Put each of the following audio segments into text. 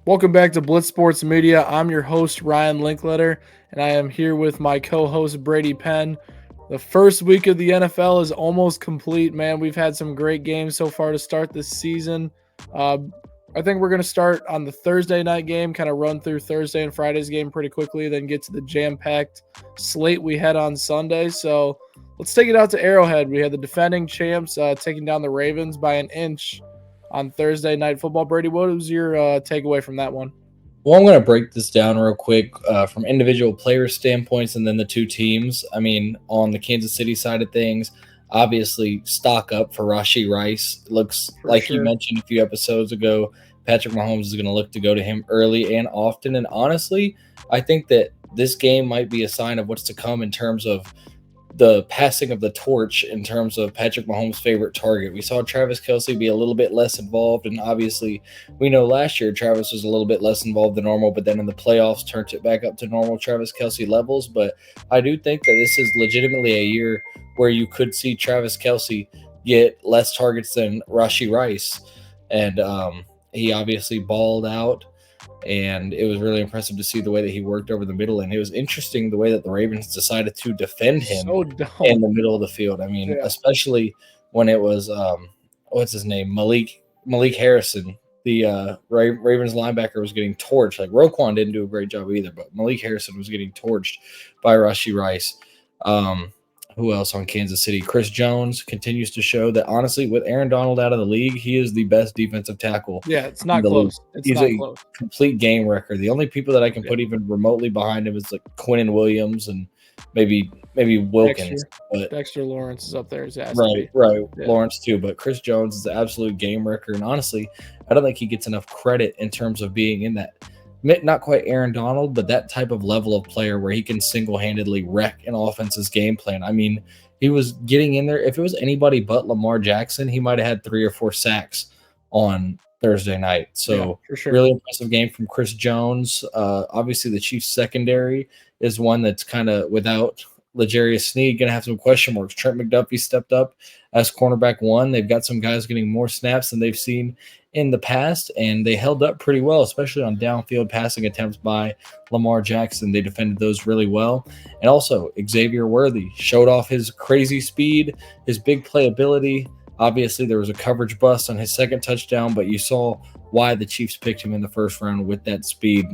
Welcome back to Blitz Sports Media. I'm your host, Ryan Linkletter, and I am here with my co-host, Brady Penn. The first week of the NFL is almost complete, man. We've had some great games so far to start this season. I think we're going to start on the Thursday night game, kind of run through Thursday and Friday's game pretty quickly, then get to the jam-packed slate we had on Sunday. So let's take it out to Arrowhead. We had the defending champs taking down the Ravens by an inch on Thursday Night Football. Brady, what was your takeaway from that one? Well, I'm going to break this down real quick from individual player standpoints and then the two teams. I mean, on the Kansas City side of things, obviously stock up for Rashee Rice. Looks like you mentioned a few episodes ago, Patrick Mahomes is going to look to go to him early and often. And honestly, I think that this game might be a sign of what's to come in terms of the passing of the torch in terms of Patrick Mahomes' favorite target. We saw Travis Kelce be a little bit less involved, and obviously we know last year Travis was a little bit less involved than normal, but then in the playoffs turned it back up to normal Travis Kelce levels. But I do think that this is legitimately a year where you could see Travis Kelce get less targets than Rashee Rice, and he obviously balled out. And it was really impressive to see the way that he worked over the middle. And it was interesting the way that the Ravens decided to defend him in the middle of the field. I mean, especially when it was, what's his name? Malik Harrison, the Ravens linebacker, was getting torched. Like, Roquan didn't do a great job either, but Malik Harrison was getting torched by Rashee Rice. Who else on Kansas City? Chris Jones continues to show that, honestly, with Aaron Donald out of the league, he is the best defensive tackle. Yeah, it's not close. He's a complete game record. The only people that I can put even remotely behind him is like Quinnen Williams and maybe Wilkins. Dexter Lawrence is up there. Right. Yeah. Lawrence too. But Chris Jones is an absolute game record. And honestly, I don't think he gets enough credit in terms of being in that, not quite Aaron Donald, but that type of level of player where he can single-handedly wreck an offense's game plan. I mean, he was getting in there. If it was anybody but Lamar Jackson, he might have had 3 or 4 sacks on Thursday night. So really impressive game from Chris Jones. Obviously, the Chiefs secondary is one that's kind of without L'Jarius Sneed, going to have some question marks. Trent McDuffie stepped up as cornerback 1. They've got some guys getting more snaps than they've seen in the past, and they held up pretty well, especially on downfield passing attempts by Lamar Jackson. They defended those really well. And also, Xavier Worthy showed off his crazy speed, his big playability. Obviously, there was a coverage bust on his second touchdown, but you saw why the Chiefs picked him in the first round with that speed.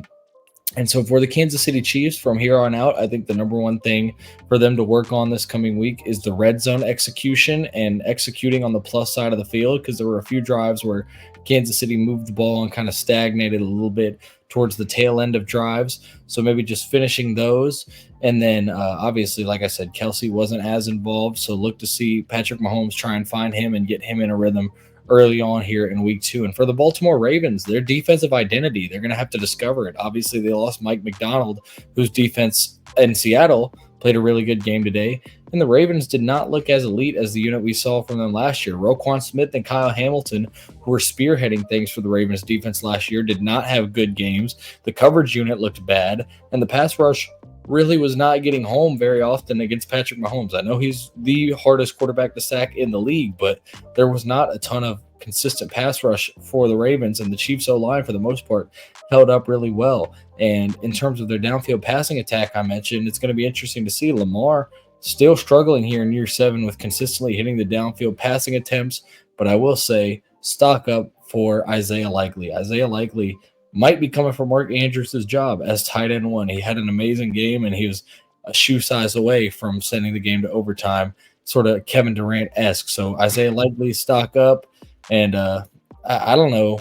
And so for the Kansas City Chiefs, from here on out, I think the number one thing for them to work on this coming week is the red zone execution and executing on the plus side of the field, because there were a few drives where Kansas City moved the ball and kind of stagnated a little bit towards the tail end of drives. So maybe just finishing those. And then obviously, like I said, Kelce wasn't as involved. So look to see Patrick Mahomes try and find him and get him in a rhythm early on here in week 2. And for the Baltimore Ravens, their defensive identity, they're going to have to discover it. Obviously, they lost Mike McDonald, whose defense in Seattle played a really good game today. And the Ravens did not look as elite as the unit we saw from them last year. Roquan Smith and Kyle Hamilton, who were spearheading things for the Ravens defense last year, did not have good games. The coverage unit looked bad, and the pass rush really was not getting home very often against Patrick Mahomes. I know he's the hardest quarterback to sack in the league, but there was not a ton of consistent pass rush for the Ravens, and the Chiefs O-line, for the most part, held up really well. And in terms of their downfield passing attack, I mentioned, it's going to be interesting to see Lamar still struggling here in year 7 with consistently hitting the downfield passing attempts. But I will say, stock up for Isaiah Likely. Isaiah Likely might be coming from Mark Andrews' job as tight end 1. He had an amazing game, and he was a shoe size away from sending the game to overtime, sort of Kevin Durant-esque. So Isaiah Likely, stock up. And I don't know.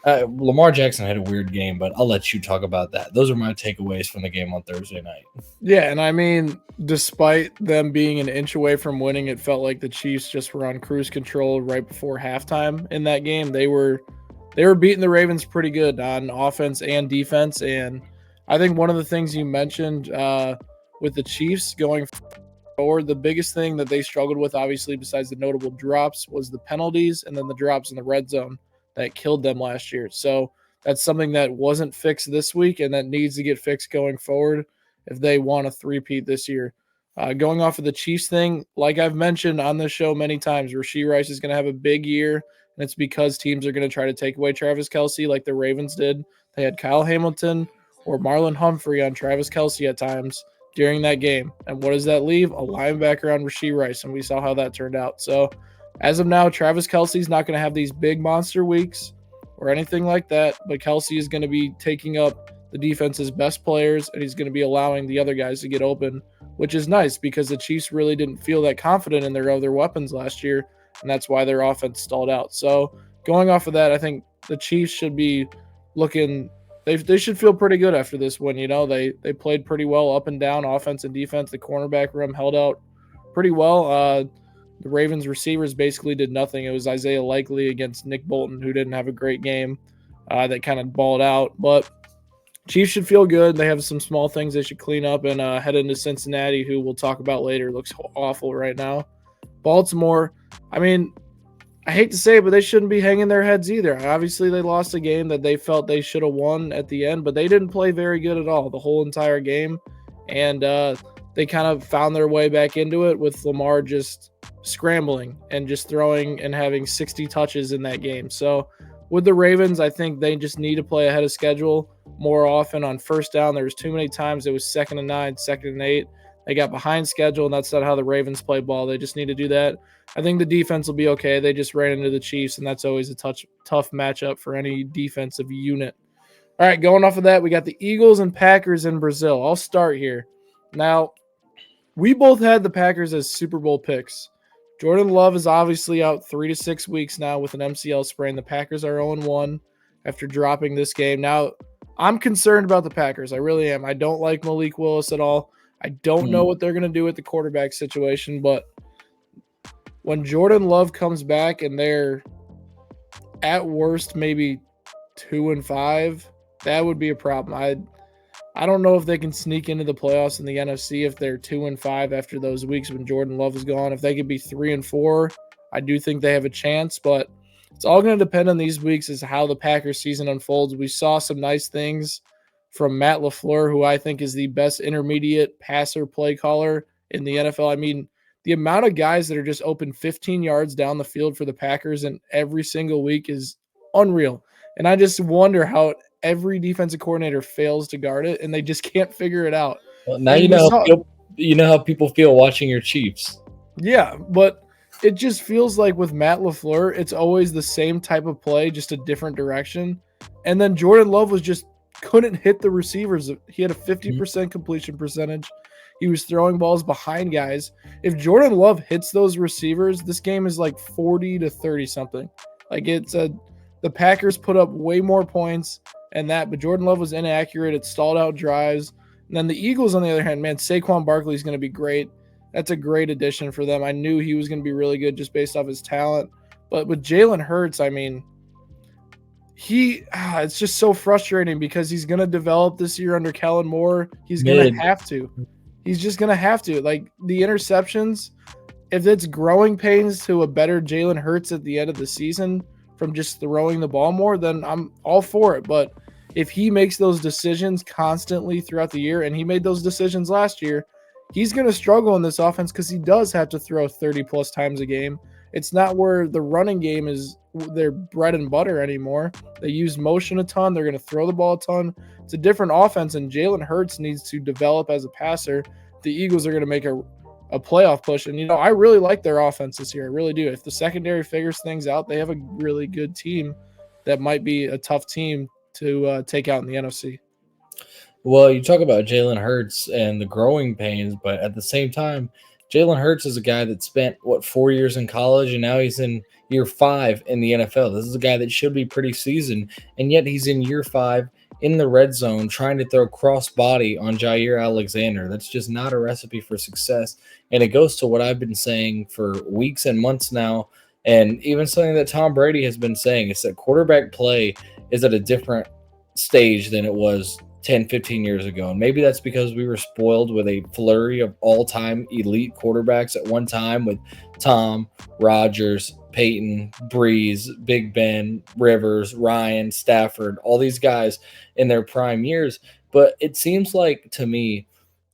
Lamar Jackson had a weird game, but I'll let you talk about that. Those are my takeaways from the game on Thursday night. Yeah, and I mean, despite them being an inch away from winning, it felt like the Chiefs just were on cruise control right before halftime in that game. They were beating the Ravens pretty good on offense and defense, and I think one of the things you mentioned with the Chiefs going forward, the biggest thing that they struggled with, obviously, besides the notable drops, was the penalties and then the drops in the red zone that killed them last year. So that's something that wasn't fixed this week and that needs to get fixed going forward if they want a three-peat this year. Going off of the Chiefs thing, like I've mentioned on this show many times, Rashee Rice is going to have a big year, and and it's because teams are going to try to take away Travis Kelce like the Ravens did. They had Kyle Hamilton or Marlon Humphrey on Travis Kelce at times during that game. And what does that leave? A linebacker on Rashee Rice, and we saw how that turned out. So as of now, Travis Kelce's not going to have these big monster weeks or anything like that, but Kelce is going to be taking up the defense's best players, and he's going to be allowing the other guys to get open, which is nice because the Chiefs really didn't feel that confident in their other weapons last year, and that's why their offense stalled out. So going off of that, I think the Chiefs should be looking – they should feel pretty good after this win. You know, they played pretty well up and down, offense and defense. The cornerback room held out pretty well. The Ravens receivers basically did nothing. It was Isaiah Likely against Nick Bolton, who didn't have a great game, that kind of balled out. But Chiefs should feel good. They have some small things they should clean up and head into Cincinnati, who we'll talk about later. Looks awful right now. Baltimore, I mean, I hate to say it, but they shouldn't be hanging their heads either. Obviously, they lost a game that they felt they should have won at the end, but they didn't play very good at all the whole entire game. And they kind of found their way back into it with Lamar just scrambling and just throwing and having 60 touches in that game. So with the Ravens, I think they just need to play ahead of schedule more often on first down. There was too many times it was 2nd and 9, 2nd and 8. They got behind schedule, and that's not how the Ravens play ball. They just need to do that. I think the defense will be okay. They just ran into the Chiefs, and that's always a tough matchup for any defensive unit. All right, going off of that, we got the Eagles and Packers in Brazil. I'll start here. Now, we both had the Packers as Super Bowl picks. Jordan Love is obviously out 3 to 6 weeks now with an MCL sprain. The Packers are 0-1 after dropping this game. Now, I'm concerned about the Packers. I really am. I don't like Malik Willis at all. I don't know what they're going to do with the quarterback situation, but when Jordan Love comes back and they're at worst maybe 2-5, that would be a problem. I don't know if they can sneak into the playoffs in the NFC if they're 2-5 after those weeks when Jordan Love is gone. If they could be 3-4, I do think they have a chance, but it's all going to depend on these weeks as how the Packers season unfolds. We saw some nice things from Matt LaFleur, who I think is the best intermediate passer play caller in the NFL. I mean, the amount of guys that are just open 15 yards down the field for the Packers and every single week is unreal. And I just wonder how every defensive coordinator fails to guard it, and they just can't figure it out. Well, now you know how people feel watching your Chiefs. Yeah, but it just feels like with Matt LaFleur, it's always the same type of play, just a different direction. And then Jordan Love just couldn't hit the receivers. He had a 50% completion percentage. He was throwing balls behind guys. If Jordan Love hits those receivers, this game is like 40 to 30 something. Like the Packers put up way more points but Jordan Love was inaccurate. It stalled out drives. And then the Eagles, on the other hand, man, Saquon Barkley is going to be great. That's a great addition for them. I knew he was going to be really good just based off his talent. But with Jalen Hurts, I mean, it's just so frustrating because he's going to develop this year under Kellen Moore. He's going to have to. He's just going to have to. Like, the interceptions, if it's growing pains to a better Jalen Hurts at the end of the season from just throwing the ball more, then I'm all for it. But if he makes those decisions constantly throughout the year, and he made those decisions last year, he's going to struggle in this offense because he does have to throw 30-plus times a game. It's not where the running game is their bread and butter anymore. They use motion a ton. They're going to throw the ball a ton. It's a different offense, and Jalen Hurts needs to develop as a passer. The Eagles are going to make a playoff push. And, I really like their offense this year. I really do. If the secondary figures things out, they have a really good team that might be a tough team to take out in the NFC. Well, you talk about Jalen Hurts and the growing pains, but at the same time, Jalen Hurts is a guy that spent, 4 years in college, and now he's in year 5 in the NFL. This is a guy that should be pretty seasoned, and yet he's in year 5 in the red zone trying to throw cross-body on Jair Alexander. That's just not a recipe for success, and it goes to what I've been saying for weeks and months now, and even something that Tom Brady has been saying is that quarterback play is at a different stage than it was 10, 15 years ago. And maybe that's because we were spoiled with a flurry of all-time elite quarterbacks at one time with Tom, Rodgers, Peyton, Breeze, Big Ben, Rivers, Ryan, Stafford, all these guys in their prime years. But it seems like to me,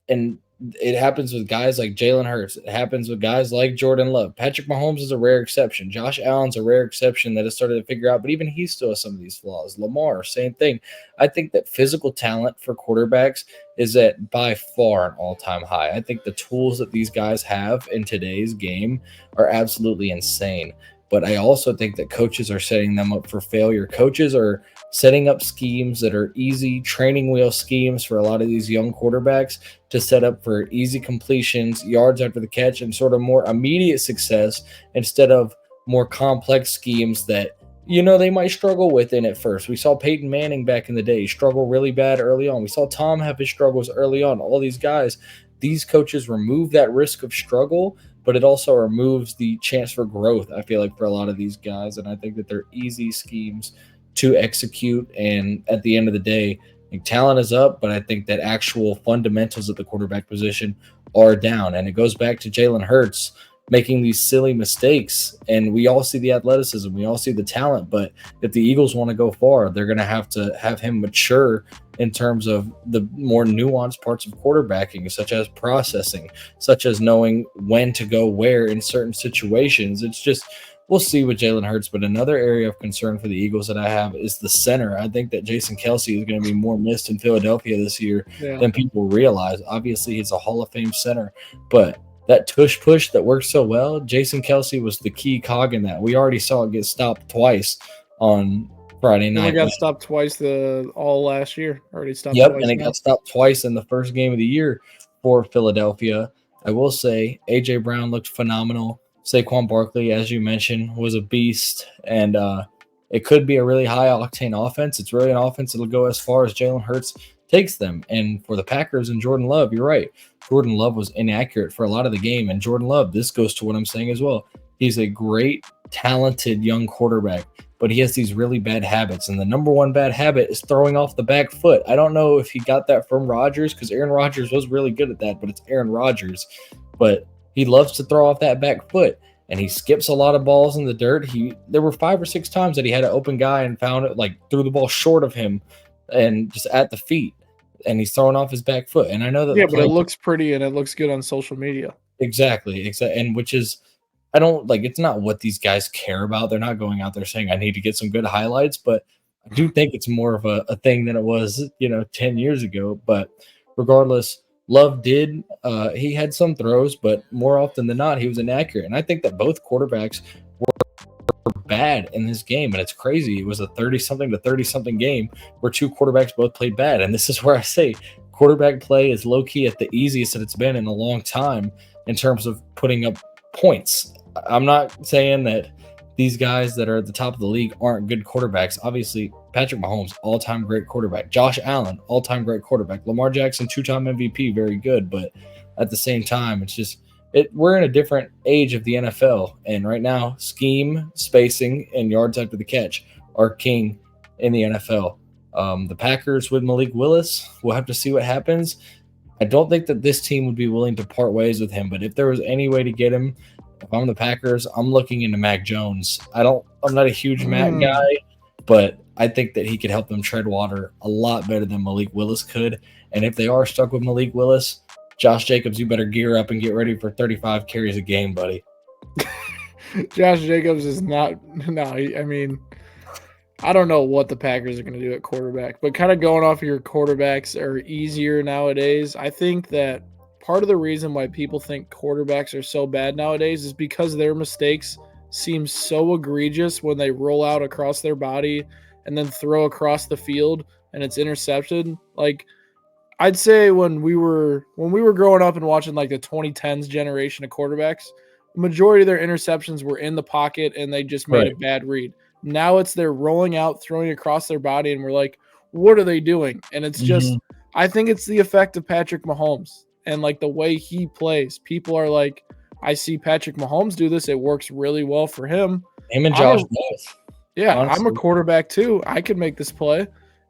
and It happens with guys like Jalen Hurts. It happens with guys like Jordan Love. Patrick Mahomes is a rare exception. Josh Allen's a rare exception that has started to figure out, but even he still has some of these flaws. Lamar, same thing. I think that physical talent for quarterbacks is at by far an all-time high. I think the tools that these guys have in today's game are absolutely insane. But I also think that coaches are setting them up for failure. Coaches are setting up schemes that are easy training wheel schemes for a lot of these young quarterbacks to set up for easy completions, yards after the catch, and sort of more immediate success instead of more complex schemes that, they might struggle with in at first. We saw Peyton Manning back in the day struggle really bad early on. We saw Tom have his struggles early on. All these guys, these coaches remove that risk of struggle, but it also removes the chance for growth, I feel like, for a lot of these guys. And I think that they're easy schemes to execute. And at the end of the day, talent is up, but I think that actual fundamentals at the quarterback position are down. And it goes back to Jalen Hurts making these silly mistakes. And we all see the athleticism, we all see the talent. But if the Eagles want to go far, they're going to have him mature in terms of the more nuanced parts of quarterbacking, such as processing, such as knowing when to go where in certain situations. It's just, we'll see with Jalen Hurts. But another area of concern for the Eagles that I have is the center. I think that Jason Kelce is going to be more missed in Philadelphia this year than people realize. Obviously, he's a Hall of Fame center, but that tush push that works so well, Jason Kelce was the key cog in that. We already saw it get stopped twice on Friday night. It got stopped twice all last year. Already stopped twice. Yep, and it got stopped twice in the first game of the year for Philadelphia. I will say A.J. Brown looked phenomenal. Saquon Barkley, as you mentioned, was a beast. And it could be a really high-octane offense. It's really an offense that'll go as far as Jalen Hurts takes them. And for the Packers and Jordan Love, you're right. Jordan Love was inaccurate for a lot of the game. And Jordan Love, this goes to what I'm saying as well. He's a great, talented young quarterback, but he has these really bad habits. And the number one bad habit is throwing off the back foot. I don't know if he got that from Rodgers, because Aaron Rodgers was really good at that, but it's Aaron Rodgers. But he loves to throw off that back foot, and he skips a lot of balls in the dirt. There were 5 or 6 times that he had an open guy and found it, like threw the ball short of him and just at the feet, and he's throwing off his back foot. And I know that, but it looks pretty and it looks good on social media. Exactly. And which is, I don't like, it's not what these guys care about. They're not going out there saying, I need to get some good highlights, but I do think it's more of a thing than it was, 10 years ago. But regardless, Love he had some throws, but more often than not, he was inaccurate. And I think that both quarterbacks were bad in this game. And it's crazy. It was a 30-something to 30-something game where 2 quarterbacks both played bad. And this is where I say quarterback play is low-key at the easiest that it's been in a long time in terms of putting up points. I'm not saying that these guys that are at the top of the league aren't good quarterbacks. Obviously, Patrick Mahomes, all-time great quarterback. Josh Allen, all-time great quarterback. Lamar Jackson, 2-time MVP, very good. But at the same time, it's just we're in a different age of the NFL. And right now, scheme, spacing, and yards after the catch are king in the NFL. The Packers with Malik Willis, we'll have to see what happens. I don't think that this team would be willing to part ways with him. But if there was any way to get him, if I'm the Packers, I'm looking into Mac Jones. I'm not a huge Mac guy, but I think that he could help them tread water a lot better than Malik Willis could. And if they are stuck with Malik Willis, Josh Jacobs, you better gear up and get ready for 35 carries a game, buddy. Josh Jacobs is not – no, I mean, I don't know what the Packers are going to do at quarterback. But kind of going off of your quarterbacks are easier nowadays. I think that part of the reason why people think quarterbacks are so bad nowadays is because their mistakes seem so egregious when they roll out across their body and then throw across the field and it's intercepted. Like, I'd say when we were growing up and watching like the 2010s generation of quarterbacks, the majority of their interceptions were in the pocket and they just made a bad read. Now it's they're rolling out, throwing across their body, and we're like, what are they doing? And it's just, I think it's the effect of Patrick Mahomes and like the way he plays. People are like, I see Patrick Mahomes do this. It works really well for him. Him and Josh both. Yeah, honestly. I'm a quarterback too. I could make this play.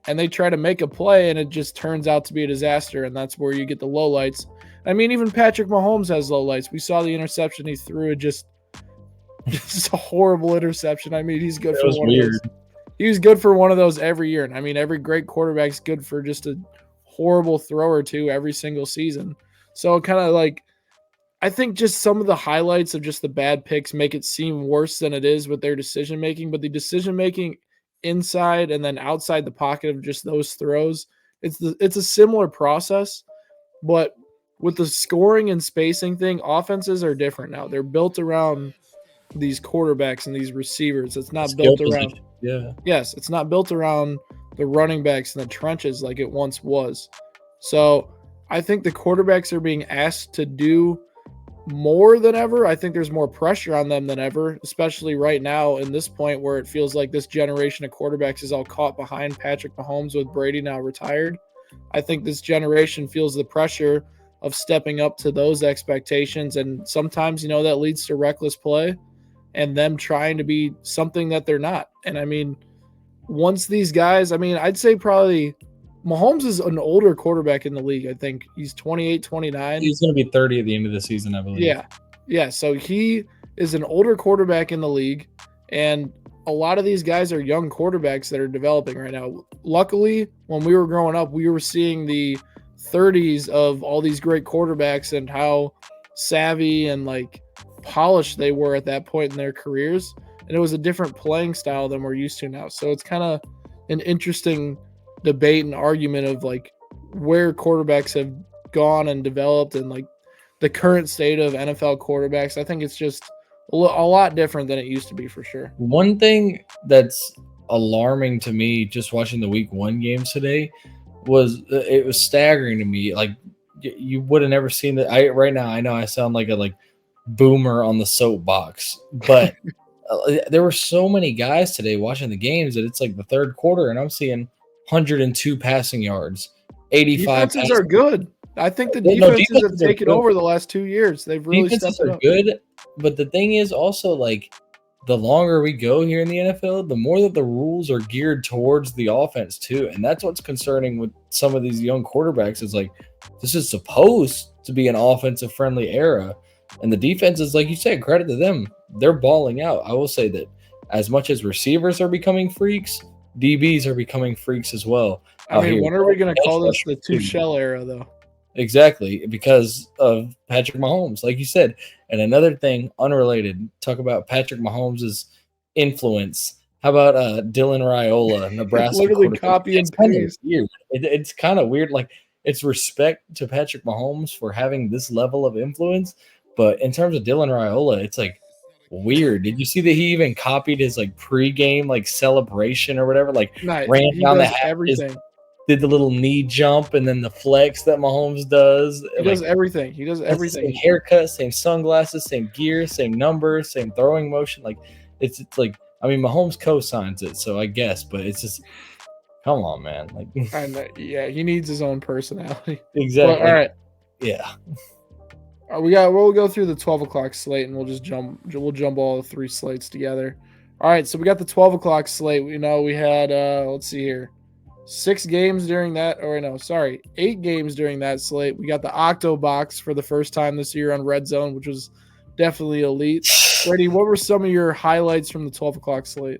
And they try to make a play, and it just turns out to be a disaster, and that's where you get the lowlights. I mean, even Patrick Mahomes has lowlights. We saw the interception he threw, just a horrible interception. I mean, he's good for one of those. He was good for one of those every year. And I mean, every great quarterback's good for just a horrible throw or two every single season. So kind of like, I think just some of the highlights of just the bad picks make it seem worse than it is with their decision making. But the decision making inside and then outside the pocket of just those throws, it's a similar process. But with the scoring and spacing thing, offenses are different now. They're built around these quarterbacks and these receivers. It's not built around. Yeah. Yes, it's not built around the running backs in the trenches like it once was. So I think the quarterbacks are being asked to do more than ever. I think there's more pressure on them than ever, especially right now in this point where it feels like this generation of quarterbacks is all caught behind Patrick Mahomes with Brady now retired. I think this generation feels the pressure of stepping up to those expectations. And sometimes, that leads to reckless play and them trying to be something that they're not. And I mean, once these guys, I'd say probably Mahomes is an older quarterback in the league. I think he's 28, 29. He's going to be 30 at the end of the season, I believe. Yeah. Yeah. So he is an older quarterback in the league. And a lot of these guys are young quarterbacks that are developing right now. Luckily, when we were growing up, we were seeing the 30s of all these great quarterbacks and how savvy and like polished they were at that point in their careers. And it was a different playing style than we're used to now. So it's kind of an interesting debate and argument of like where quarterbacks have gone and developed and like the current state of NFL quarterbacks. I think it's just a lot different than it used to be for sure. One thing that's alarming to me just watching the week 1 games today was it was staggering to me. Like you would have never seen that. Right now I know I sound like a boomer on the soapbox, but there were so many guys today watching the games that it's like the third quarter and I'm seeing 102 passing yards, 85. Defenses are good. I think the defenses have taken over the last 2 years. They've really stepped up. Good, but the thing is also like the longer we go here in the NFL, the more that the rules are geared towards the offense too, and that's what's concerning with some of these young quarterbacks. Is like this is supposed to be an offensive friendly era, and the defense is like you said, credit to them, they're balling out. I will say that as much as receivers are becoming freaks, DBs are becoming freaks as well. When are we going to call this the two-shell era, though? Exactly, because of Patrick Mahomes, like you said. And another thing, unrelated, talk about Patrick Mahomes' influence. How about Dylan Raiola, Nebraska? Literally copy and paste. It's kind of weird. Like, it's respect to Patrick Mahomes for having this level of influence. But in terms of Dylan Raiola, it's like, weird. Did you see that he even copied his pregame celebration or whatever? Nice. Ran down the everything. Did the little knee jump and then the flex that Mahomes does. He does everything. He does everything. Same haircut, same sunglasses, same gear, same numbers, same throwing motion. It's like Mahomes co-signs it, so I guess, but it's just come on, man. Yeah, he needs his own personality. Exactly. Well, all right. Yeah. We'll go through the 12 o'clock slate and we'll jump all the 3 slates together. All right, so we got the 12 o'clock slate. We had let's see here, 8 games during that slate. We got the Octo Box for the first time this year on Red Zone, which was definitely elite. Brady, what were some of your highlights from the 12 o'clock slate?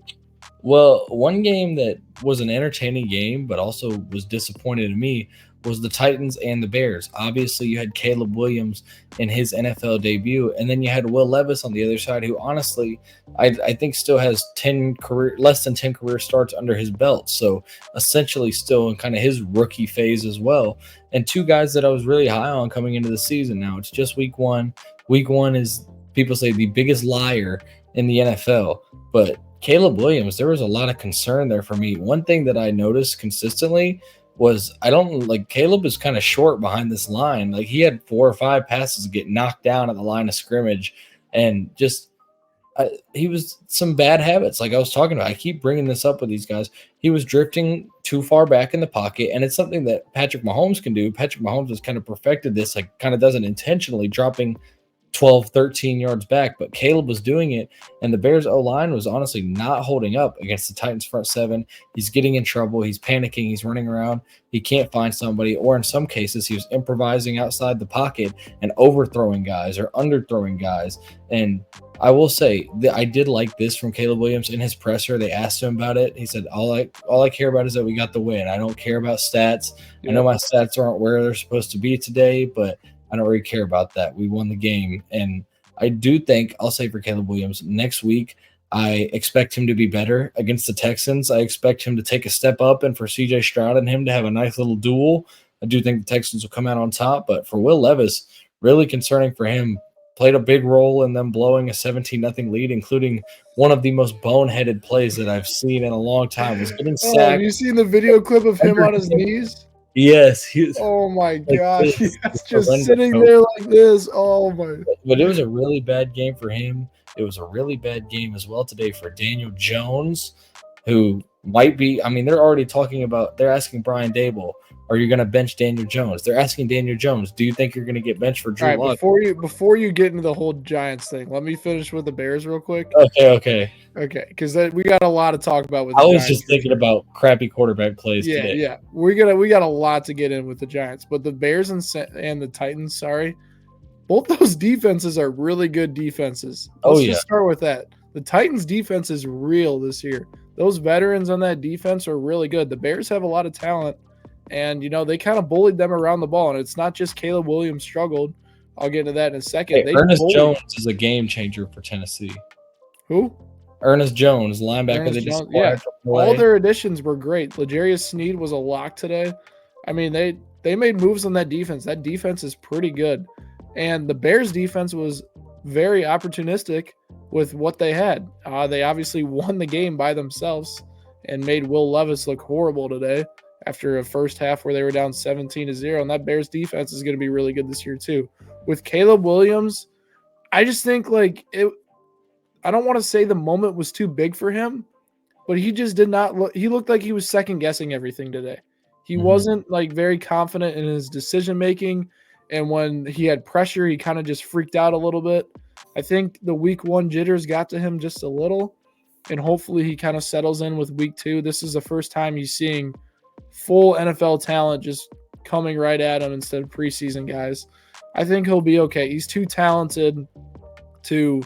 Well, one game that was an entertaining game but also was disappointing to me was the Titans and the Bears. Obviously, you had Caleb Williams in his NFL debut, and then you had Will Levis on the other side, who honestly, I think still has less than 10 career starts under his belt. So essentially still in kind of his rookie phase as well. And 2 guys that I was really high on coming into the season. Now it's just week 1. Week 1 is, people say, the biggest liar in the NFL. But Caleb Williams, there was a lot of concern there for me. One thing that I noticed consistently was Caleb is kind of short behind this line. Like he had 4 or 5 passes get knocked down at the line of scrimmage, and just he was some bad habits. Like I was talking about, I keep bringing this up with these guys. He was drifting too far back in the pocket, and it's something that Patrick Mahomes can do. Patrick Mahomes has kind of perfected this, kind of doesn't intentionally dropping 12, 13 yards back, but Caleb was doing it, and the Bears O-line was honestly not holding up against the Titans front 7. He's getting in trouble. He's panicking. He's running around. He can't find somebody, or in some cases, he was improvising outside the pocket and overthrowing guys or underthrowing guys. And I will say that I did like this from Caleb Williams in his presser. They asked him about it. He said, all I care about is that we got the win. I don't care about stats. Yeah. I know my stats aren't where they're supposed to be today, but I don't really care about that. We won the game. And I do think, I'll say for Caleb Williams, next week, I expect him to be better against the Texans. I expect him to take a step up, and for CJ Stroud and him to have a nice little duel. I do think the Texans will come out on top. But for Will Levis, really concerning for him. Played a big role in them blowing a 17-0 lead, including one of the most boneheaded plays that I've seen in a long time. Was getting sacked. Have you seen the video clip of him on his knees? Yes. He was, oh my gosh. He's just horrendous. sitting there like this. Oh my. But it was a really bad game for him. It was a really bad game as well today for Daniel Jones, who might be, I mean, they're already talking about, they're asking Brian Dable, are you going to bench Daniel Jones? They're asking Daniel Jones, do you think you're going to get benched for Drew Lock? Before you get into the whole Giants thing, let me finish with the Bears real quick. Okay. Because we got a lot to talk about with the Giants. Just thinking about crappy quarterback plays today. Yeah. We got a lot to get in with the Giants, but the Bears and the Titans, both those defenses are really good defenses. Let's just start with that. The Titans defense is real this year. Those veterans on that defense are really good. The Bears have a lot of talent. And, they kind of bullied them around the ball. And it's not just Caleb Williams struggled. I'll get into that in a second. Hey, Ernest Jones is a game changer for Tennessee. Who? Ernest Jones, linebacker. All their additions were great. L'Jarius Sneed was a lock today. I mean, they made moves on that defense. That defense is pretty good. And the Bears defense was very opportunistic with what they had. They obviously won the game by themselves and made Will Levis look horrible today, after a first half where they were down 17-0. And that Bears defense is going to be really good this year too. With Caleb Williams, I just think I don't want to say the moment was too big for him, but he just did not look, he looked like he was second guessing everything today. He wasn't very confident in his decision making. And when he had pressure, he kind of just freaked out a little bit. I think the week 1 jitters got to him just a little, and hopefully he kind of settles in with week 2. This is the first time he's seeing full NFL talent just coming right at him instead of preseason guys. I think he'll be okay. He's too talented to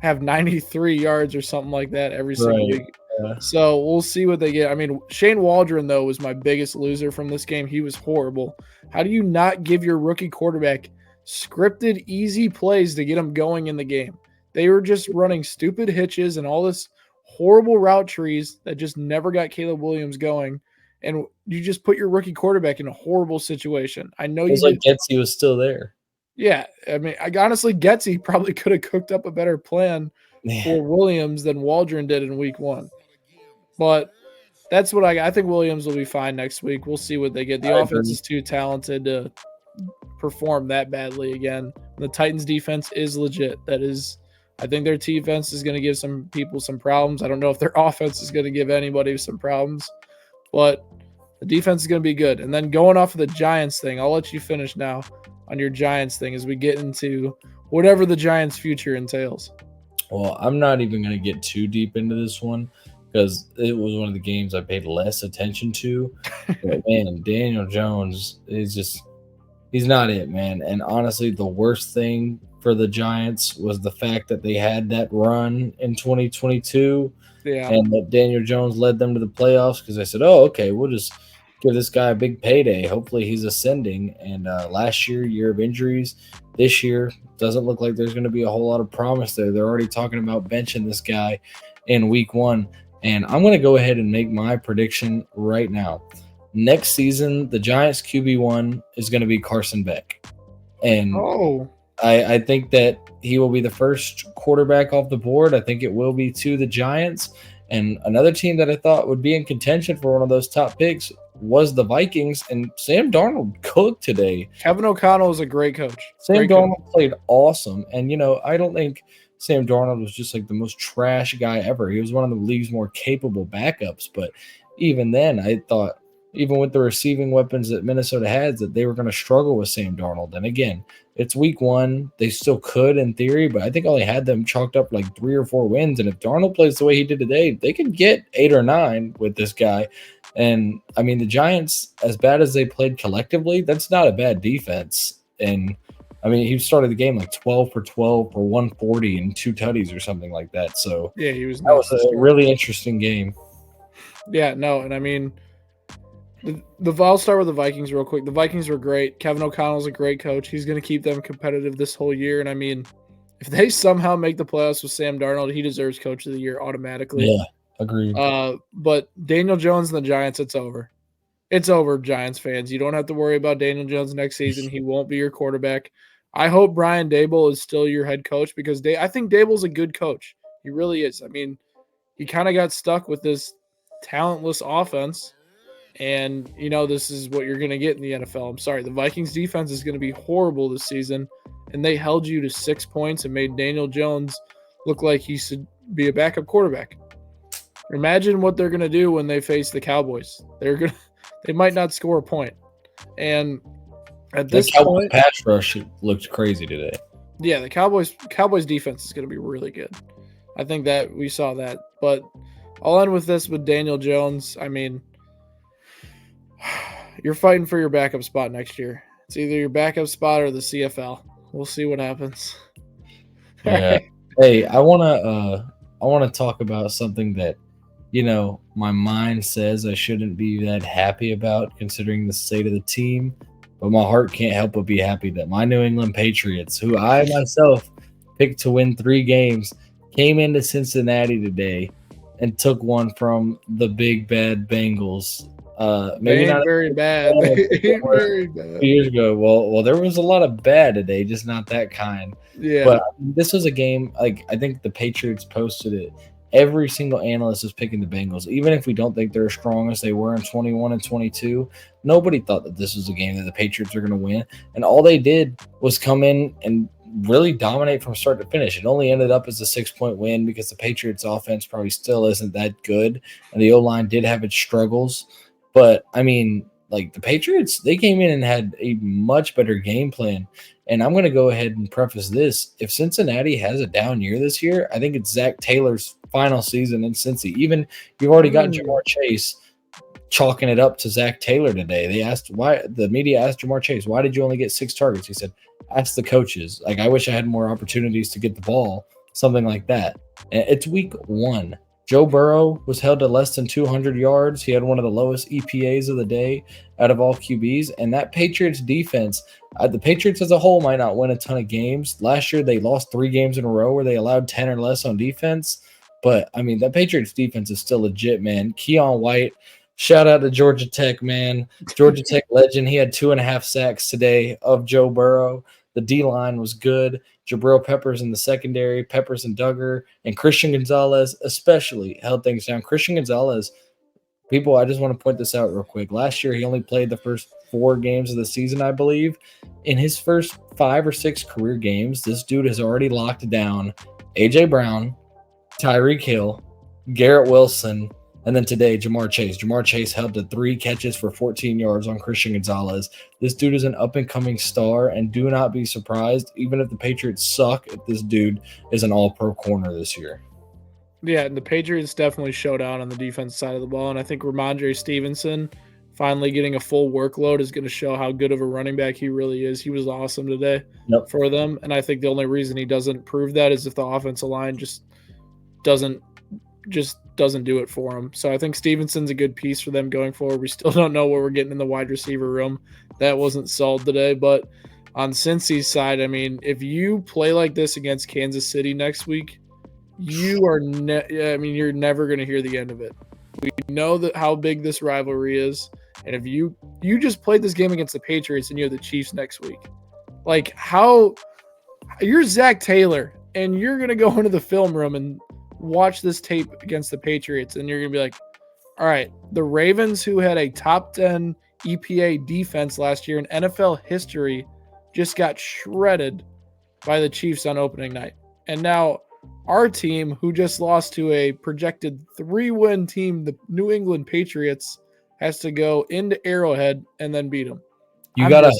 have 93 yards or something like that every single week. Yeah. So we'll see what they get. I mean, Shane Waldron, though, was my biggest loser from this game. He was horrible. How do you not give your rookie quarterback scripted, easy plays to get him going in the game? They were just running stupid hitches and all this horrible route trees that just never got Caleb Williams going. And you just put your rookie quarterback in a horrible situation. I know it was like Getsy was still there. Yeah. I mean, honestly, Getsy probably could have cooked up a better plan for Williams than Waldron did in week 1. But that's what I think Williams will be fine next week. We'll see what they get. The offense is too talented to perform that badly again. The Titans defense is legit. I think their defense is going to give some people some problems. I don't know if their offense is going to give anybody some problems. But the defense is going to be good. And then going off of the Giants thing, I'll let you finish now on your Giants thing as we get into whatever the Giants' future entails. Well, I'm not even going to get too deep into this one because it was one of the games I paid less attention to. But, man, Daniel Jones he's not it, man. And honestly, the worst thing for the Giants was the fact that they had that run in 2022. Yeah. And that Daniel Jones led them to the playoffs because they said, oh, okay, we'll just give this guy a big payday. Hopefully he's ascending. And last year of injuries. This year, doesn't look like there's going to be a whole lot of promise there. They're already talking about benching this guy in week 1. And I'm going to go ahead and make my prediction right now. Next season, the Giants QB1 is going to be Carson Beck. And I think that he will be the first quarterback off the board. I think it will be to the Giants. And another team that I thought would be in contention for one of those top picks was the Vikings. And Sam Darnold cooked today. Kevin O'Connell is a great coach. Sam Darnold played awesome. And, I don't think Sam Darnold was just like the most trash guy ever. He was one of the league's more capable backups. But even then, I thought, even with the receiving weapons that Minnesota had, that they were going to struggle with Sam Darnold. And again, it's week 1. They still could in theory, but I think I only had them chalked up like 3 or 4 wins. And if Darnold plays the way he did today, they could get 8 or 9 with this guy. And I mean, the Giants, as bad as they played collectively, that's not a bad defense. And I mean, he started the game like 12 for 12 for 140 and 2 tutties or something like that. So yeah, that was a really interesting game. Yeah, no, and I mean, I'll start with the Vikings real quick. The Vikings were great. Kevin O'Connell's a great coach. He's going to keep them competitive this whole year. And I mean, if they somehow make the playoffs with Sam Darnold, he deserves Coach of the Year automatically. Yeah, agreed. But Daniel Jones and the Giants, it's over. It's over, Giants fans. You don't have to worry about Daniel Jones next season. He won't be your quarterback. I hope Brian Daboll is still your head coach because I think Daboll's a good coach. He really is. I mean, he kind of got stuck with this talentless offense. And, this is what you're going to get in the NFL. I'm sorry. The Vikings defense is going to be horrible this season. And they held you to 6 points and made Daniel Jones look like he should be a backup quarterback. Imagine what they're going to do when they face the Cowboys. They might not score a point. And at this point, pass rush looked crazy today. Yeah, the Cowboys defense is going to be really good. I think that we saw that. But I'll end with this with Daniel Jones. I mean, you're fighting for your backup spot next year. It's either your backup spot or the CFL. We'll see what happens. Yeah. Hey, I wanna talk about something that, my mind says I shouldn't be that happy about considering the state of the team, but my heart can't help but be happy that my New England Patriots, who I myself picked to win 3 games, came into Cincinnati today and took one from the big bad Bengals. Maybe not very bad. Very bad. 2 years ago. Well, there was a lot of bad today, just not that kind. Yeah. But this was a game, like, I think the Patriots posted it. Every single analyst is picking the Bengals. Even if we don't think they're as strong as they were in 21 and 22, nobody thought that this was a game that the Patriots were going to win. And all they did was come in and really dominate from start to finish. It only ended up as a 6-point win because the Patriots offense probably still isn't that good. And the O-line did have its struggles. But, I mean, like, the Patriots, they came in and had a much better game plan. And I'm going to go ahead and preface this. If Cincinnati has a down year this year, I think it's Zach Taylor's final season in Cincy. Even you've already got Jamar Chase chalking it up to Zach Taylor today. The media asked Jamar Chase, why did you only get 6 targets? He said, ask the coaches. Like, I wish I had more opportunities to get the ball, something like that. And it's week 1. Joe Burrow was held to less than 200 yards. He had one of the lowest EPAs of the day out of all QBs. And that Patriots defense, the Patriots as a whole might not win a ton of games. Last year, they lost 3 games in a row where they allowed 10 or less on defense. But, I mean, that Patriots defense is still legit, man. Keon White, shout out to Georgia Tech, man. Georgia Tech legend. He had 2.5 sacks today of Joe Burrow. The D-line was good. Jabril Peppers in the secondary, Peppers and Duggar, and Christian Gonzalez especially held things down. Christian Gonzalez, people, I just want to point this out real quick. Last year, he only played the first 4 games of the season, I believe. In his first 5 or 6 career games, this dude has already locked down A.J. Brown, Tyreek Hill, Garrett Wilson, and then today, Jamar Chase. Jamar Chase held to 3 catches for 14 yards on Christian Gonzalez. This dude is an up-and-coming star, and do not be surprised, even if the Patriots suck, if this dude is an all-pro corner this year. Yeah, and the Patriots definitely showed out on the defense side of the ball, and I think Ramondre Stevenson finally getting a full workload is going to show how good of a running back he really is. He was awesome today for them, and I think the only reason he doesn't prove that is if the offensive line just doesn't do it for him. So I think Stevenson's a good piece for them going forward. We still don't know what we're getting in the wide receiver room. That wasn't sold today. But on Cincy's side, I mean, if you play like this against Kansas City next week, you're never going to hear the end of it. We know that how big this rivalry is. And if you just played this game against the Patriots and you have the Chiefs next week, like you're Zach Taylor and you're going to go into the film room and watch this tape against the Patriots, and you're going to be like, all right, the Ravens, who had a top 10 EPA defense last year in NFL history, just got shredded by the Chiefs on opening night. And now our team, who just lost to a projected 3-win team, the New England Patriots, has to go into Arrowhead and then beat them. You gotta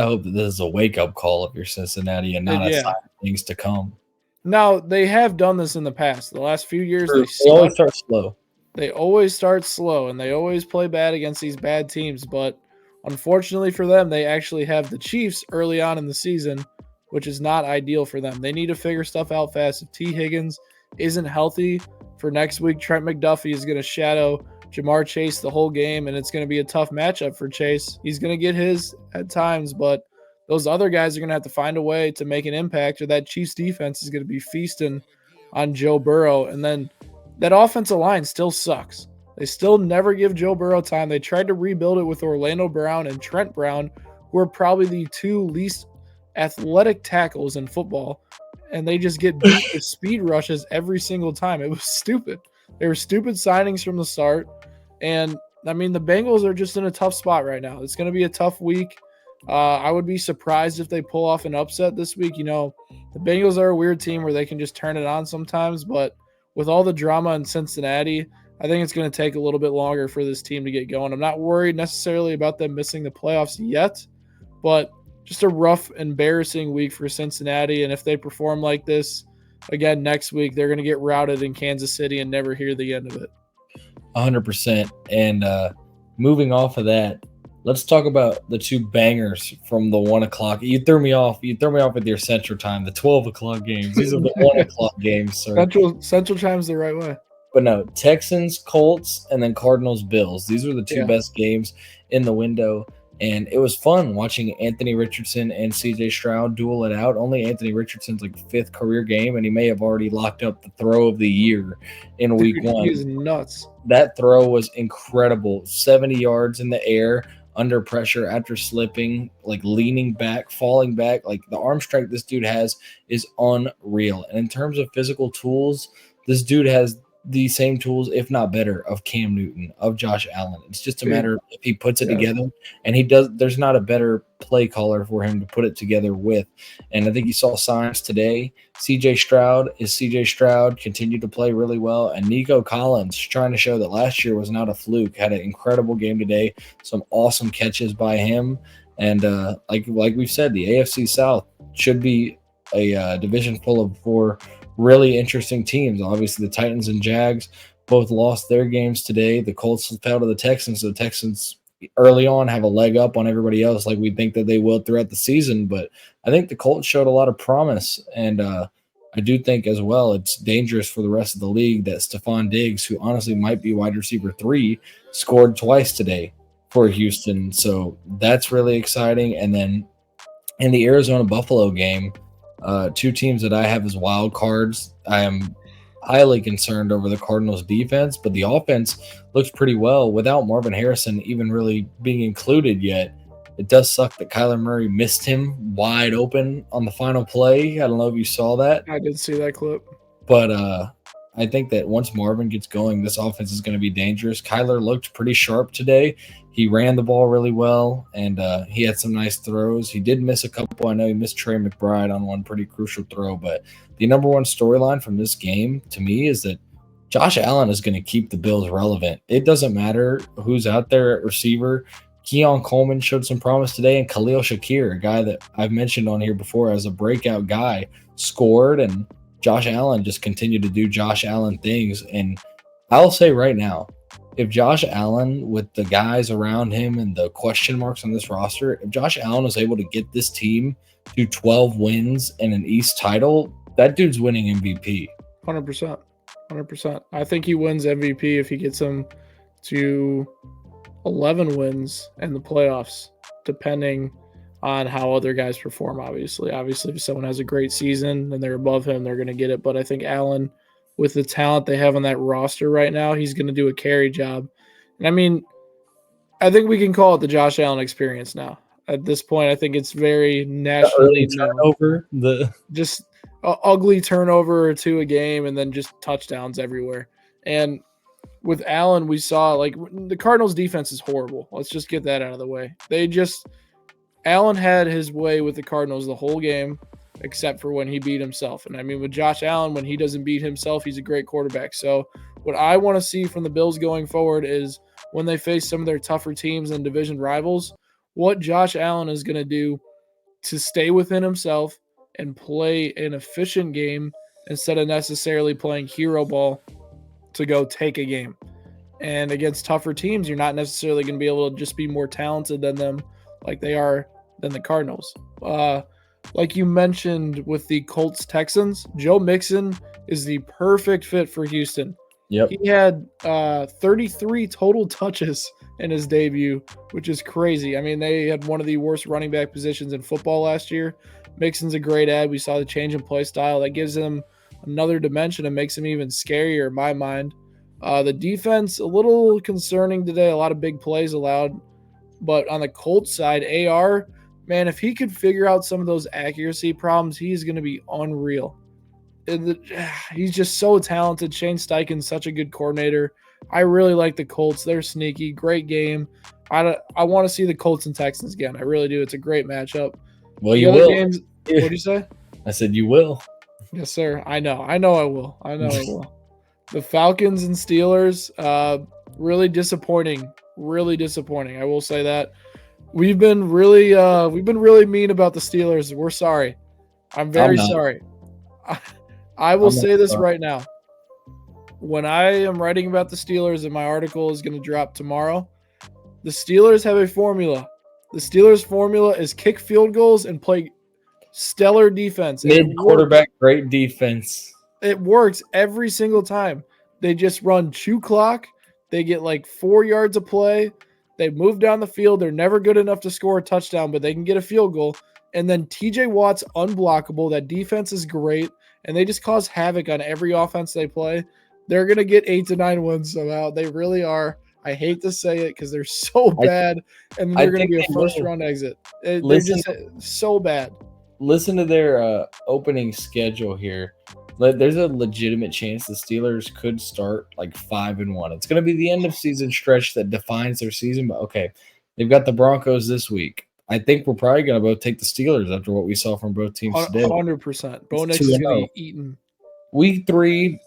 hope that this is a wake-up call if you're Cincinnati and not a sign of things to come. Now, they have done this in the past. The last few years, they always start slow. They always start slow, and they always play bad against these bad teams. But unfortunately for them, they actually have the Chiefs early on in the season, which is not ideal for them. They need to figure stuff out fast. If T. Higgins isn't healthy for next week, Trent McDuffie is going to shadow Jamar Chase the whole game, and it's going to be a tough matchup for Chase. He's going to get his at times, but those other guys are going to have to find a way to make an impact, or that Chiefs defense is going to be feasting on Joe Burrow. And then that offensive line still sucks. They still never give Joe Burrow time. They tried to rebuild it with Orlando Brown and Trent Brown, who are probably the two least athletic tackles in football, and they just get beat with speed rushes every single time. It was stupid. They were stupid signings from the start. And, I mean, the Bengals are just in a tough spot right now. It's going to be a tough week. I would be surprised if they pull off an upset this week. You know, the Bengals are a weird team where they can just turn it on sometimes, but with all the drama in Cincinnati, I think it's going to take a little bit longer for this team to get going. I'm not worried necessarily about them missing the playoffs yet, but just a rough, embarrassing week for Cincinnati. And if they perform like this again next week, they're going to get routed in Kansas City and never hear the end of it. 100%. And moving off of that, let's talk about the two bangers from the 1 o'clock. You threw me off. You threw me off with your Central Time, the 12 o'clock games. These are the 1 o'clock games, sir. Central Time's the right way. But no, Texans, Colts, and then Cardinals, Bills. These were the two best games in the window. And it was fun watching Anthony Richardson and CJ Stroud duel it out. Only Anthony Richardson's like fifth career game, and he may have already locked up the throw of the year in week one. He's nuts. That throw was incredible. 70 yards in the air, under pressure after slipping, like leaning back, falling back. Like the arm strength this dude has is unreal. And in terms of physical tools, this dude has the same tools, if not better, of Cam Newton, of Josh Allen. It's just a matter of if he puts it together, and he does. There's not a better play caller for him to put it together with. And I think you saw signs today. CJ Stroud continued to play really well, and Nico Collins trying to show that last year was not a fluke. Had an incredible game today. Some awesome catches by him, and like we've said, the AFC South should be a division full of four really interesting teams. Obviously, the Titans and Jags both lost their games today. The Colts fell to the Texans. So the Texans early on have a leg up on everybody else like we think that they will throughout the season. But I think the Colts showed a lot of promise. And I do think as well it's dangerous for the rest of the league that Stephon Diggs, who honestly might be wide receiver 3, scored twice today for Houston. So that's really exciting. And then in the Arizona-Buffalo game, two teams that I have as wild cards. I am highly concerned over the Cardinals defense, but the offense looks pretty well without Marvin Harrison even really being included yet. It does suck that Kyler Murray missed him wide open on the final play. I don't know if you saw that. I did see that clip. But I think that once Marvin gets going, this offense is going to be dangerous. Kyler looked pretty sharp today. He ran the ball really well, and he had some nice throws. He did miss a couple. I know he missed Trey McBride on one pretty crucial throw, but the number one storyline from this game to me is that Josh Allen is going to keep the Bills relevant. It doesn't matter who's out there at receiver. Keon Coleman showed some promise today, and Khalil Shakir, a guy that I've mentioned on here before as a breakout guy, scored, and Josh Allen just continued to do Josh Allen things. And I'll say right now, if Josh Allen, with the guys around him and the question marks on this roster, if Josh Allen was able to get this team to 12 wins and an East title, that dude's winning MVP. 100%. 100%. I think he wins MVP if he gets them to 11 wins in the playoffs, depending on how other guys perform, obviously. Obviously, if someone has a great season and they're above him, they're going to get it. But I think Allen, with the talent they have on that roster right now, he's going to do a carry job. And I mean, I think we can call it the Josh Allen experience now. At this point, I think it's very national. Early turnover, just an ugly turnover or two a game, and then just touchdowns everywhere. And with Allen, we saw like the Cardinals' defense is horrible. Let's just get that out of the way. Allen had his way with the Cardinals the whole game, except for when he beat himself. And I mean, with Josh Allen, when he doesn't beat himself, he's a great quarterback. So what I want to see from the Bills going forward is when they face some of their tougher teams and division rivals, what Josh Allen is going to do to stay within himself and play an efficient game instead of necessarily playing hero ball to go take a game. And against tougher teams, you're not necessarily going to be able to just be more talented than them like they are than the Cardinals. Like you mentioned with the Colts Texans, Joe Mixon is the perfect fit for Houston. Yep. He had 33 total touches in his debut, which is crazy. I mean, they had one of the worst running back positions in football last year. Mixon's a great ad. We saw the change in play style. That gives him another dimension and makes him even scarier in my mind. The defense, a little concerning today. A lot of big plays allowed. But on the Colts side, AR, man, if he could figure out some of those accuracy problems, he's going to be unreal. He's just so talented. Shane Steichen's such a good coordinator. I really like the Colts. They're sneaky. Great game. I want to see the Colts and Texans again. I really do. It's a great matchup. Well, you will. Games, what do you say? I said you will. Yes, sir. I know I will. The Falcons and Steelers, really disappointing. Really disappointing. I will say that. We've been really mean about the Steelers. We're sorry. I'm very sorry. I will say this right now. When I am writing about the Steelers, and my article is going to drop tomorrow, the Steelers have a formula. The Steelers' formula is kick field goals and play stellar defense. Mid-quarterback, great defense. It works every single time. They just run chew clock. They get like 4 yards of play. They move down the field. They're never good enough to score a touchdown, but they can get a field goal. And then TJ Watt's unblockable. That defense is great. And they just cause havoc on every offense they play. They're going to get 8 to 9 wins somehow. They really are. I hate to say it because they're so bad. And they're going to be a first-round exit. They're just so bad. Listen to their opening schedule here. There's a legitimate chance the Steelers could start like 5-1. It's going to be the end of season stretch that defines their season. But okay, they've got the Broncos this week. I think we're probably going to both take the Steelers after what we saw from both teams today. 100%. Bo Nix is going to be eaten. Week 3,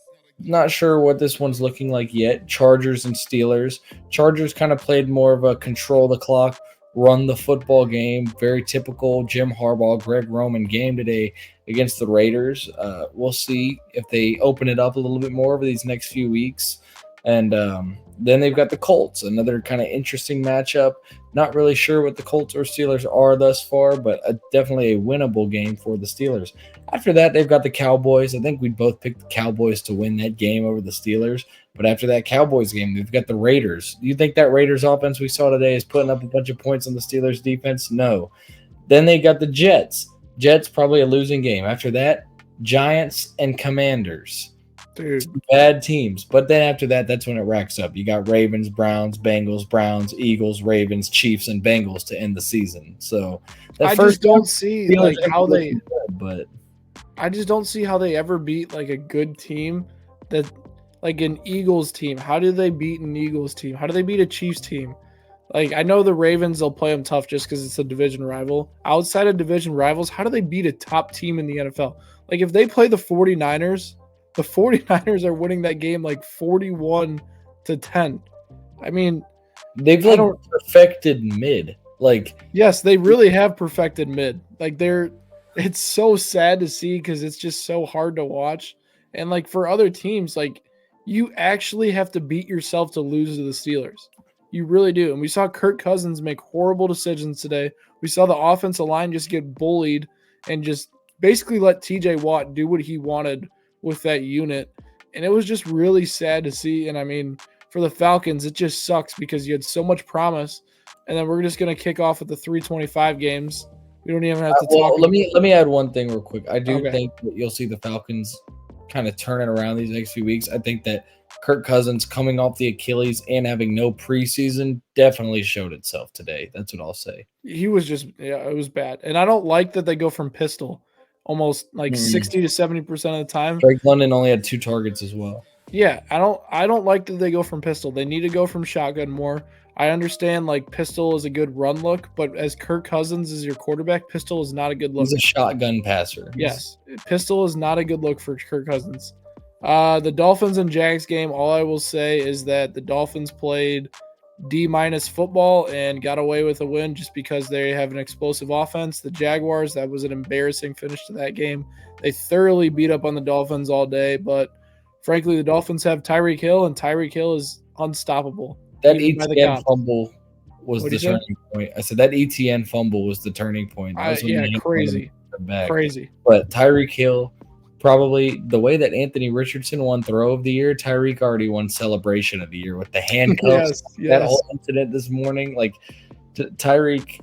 not sure what this one's looking like yet. Chargers and Steelers. Chargers kind of played more of a control the clock, run the football game. Very typical Jim Harbaugh, Greg Roman game today against the Raiders. We'll see if they open it up a little bit more over these next few weeks. And then they've got the Colts, another kind of interesting matchup. Not really sure what the Colts or Steelers are thus far, but definitely a winnable game for the Steelers. After that, they've got the Cowboys. I think we'd both pick the Cowboys to win that game over the Steelers. But after that Cowboys game, they've got the Raiders. Do you think that Raiders offense we saw today is putting up a bunch of points on the Steelers defense? No. Then they got the Jets. Jets probably a losing game. After that, Giants and Commanders. Dude. Bad teams. But then after that, that's when it racks up. You got Ravens, Browns, Bengals, Browns, Eagles, Ravens, Chiefs, and Bengals to end the season. So I just don't see like how they but I just don't see how they ever beat like a good team that like an Eagles team. How do they beat an Eagles team? How do they beat a Chiefs team? Like, I know the Ravens, they'll play them tough just because it's a division rival. Outside of division rivals, how do they beat a top team in the NFL? Like, if they play the 49ers, the 49ers are winning that game like 41-10. I mean, they've like perfected mid. Like, yes, they really have perfected mid. Like, it's so sad to see because it's just so hard to watch. And like for other teams, like you actually have to beat yourself to lose to the Steelers. You really do. And we saw Kirk Cousins make horrible decisions today. We saw the offensive line just get bullied and just basically let TJ Watt do what he wanted with that unit. And it was just really sad to see. And I mean, for the Falcons, it just sucks because you had so much promise. And then we're just going to kick off with the 325 games. We don't even have to talk. Let me add one thing real quick. I do think that you'll see the Falcons kind of turning around these next few weeks. I think that Kirk Cousins coming off the Achilles and having no preseason definitely showed itself today. That's what I'll say. He was just, it was bad. And I don't like that they go from pistol almost like 60 to 70% of the time. Drake London only had 2 targets as well. Yeah, I don't like that they go from pistol. They need to go from shotgun more. I understand like pistol is a good run look, but as Kirk Cousins is your quarterback, pistol is not a good look. He's a shotgun passer. Yes, pistol is not a good look for Kirk Cousins. The Dolphins and Jags game, all I will say is that the Dolphins played D- football and got away with a win just because they have an explosive offense. The Jaguars, that was an embarrassing finish to that game. They thoroughly beat up on the Dolphins all day, but frankly, the Dolphins have Tyreek Hill, and Tyreek Hill is unstoppable. That ETN fumble was the turning point. I said that ETN fumble was the turning point. Yeah, crazy. But Tyreek Hill, probably the way that Anthony Richardson won throw of the year, Tyreek already won celebration of the year with the handcuffs. That whole incident this morning, like Tyreek,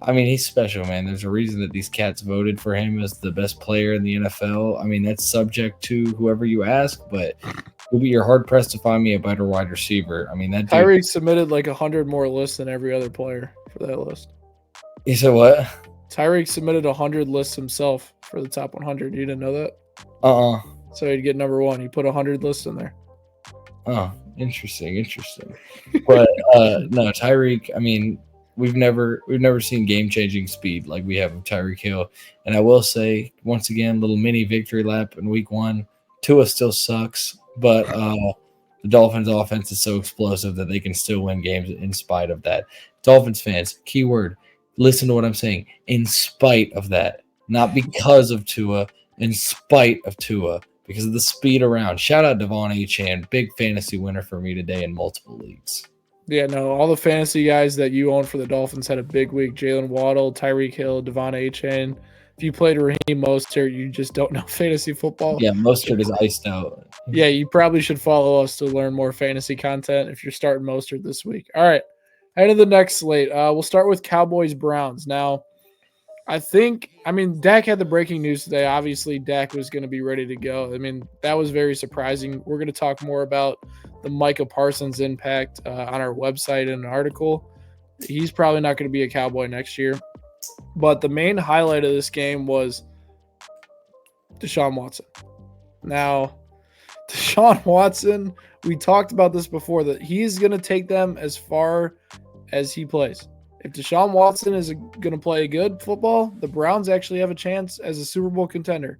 I mean, he's special, man. There's a reason that these cats voted for him as the best player in the NFL. I mean, that's subject to whoever you ask, but you're hard pressed to find me a better wide receiver. I mean, that Tyreek submitted like 100 more lists than every other player for that list. You said what? Tyreek submitted 100 lists himself for the top 100. You didn't know that? So he'd get number one. He put 100 lists in there. Oh, interesting. But no, Tyreek, I mean, we've never seen game-changing speed like we have with Tyreek Hill. And I will say, once again, little mini victory lap in week 1. Tua still sucks, but the Dolphins offense is so explosive that they can still win games in spite of that. Dolphins fans, keyword, listen to what I'm saying. In spite of that, not because of Tua, in spite of Tua, because of the speed around. Shout out Devon Achane, big fantasy winner for me today in multiple leagues. Yeah, no, all the fantasy guys that you own for the Dolphins had a big week. Jalen Waddle, Tyreek Hill, Devon Achane. If you played Raheem Mostert, you just don't know fantasy football. Yeah, Mostert is iced out. Yeah, you probably should follow us to learn more fantasy content if you're starting Mostert this week. All right, head to the next slate. We'll start with Cowboys-Browns. Now, Dak had the breaking news today. Obviously, Dak was going to be ready to go. I mean, that was very surprising. We're going to talk more about the Micah Parsons impact on our website in an article. He's probably not going to be a Cowboy next year. But the main highlight of this game was Deshaun Watson. Now, Deshaun Watson, we talked about this before, that he's going to take them as far as he plays. If Deshaun Watson is going to play good football, the Browns actually have a chance as a Super Bowl contender.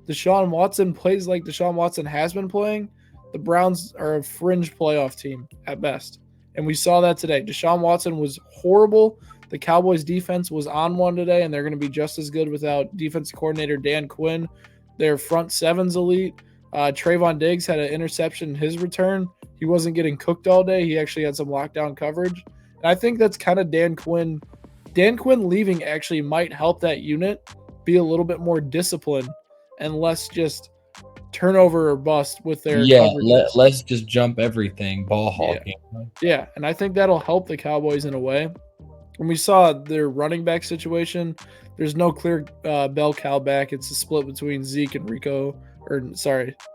Deshaun Watson plays like Deshaun Watson has been playing, the Browns are a fringe playoff team at best. And we saw that today. Deshaun Watson was horrible. The Cowboys defense was on one today, and they're going to be just as good without defensive coordinator Dan Quinn. Their front seven's elite. Trayvon Diggs had an interception in his return. He wasn't getting cooked all day. He actually had some lockdown coverage. And I think that's kind of Dan Quinn. Dan Quinn leaving actually might help that unit be a little bit more disciplined and less just turnover or bust with their let's just jump everything, ball hawking. Yeah, and I think that'll help the Cowboys in a way. When we saw their running back situation, there's no clear bell cow back. It's a split between Zeke and Rico Dowdle.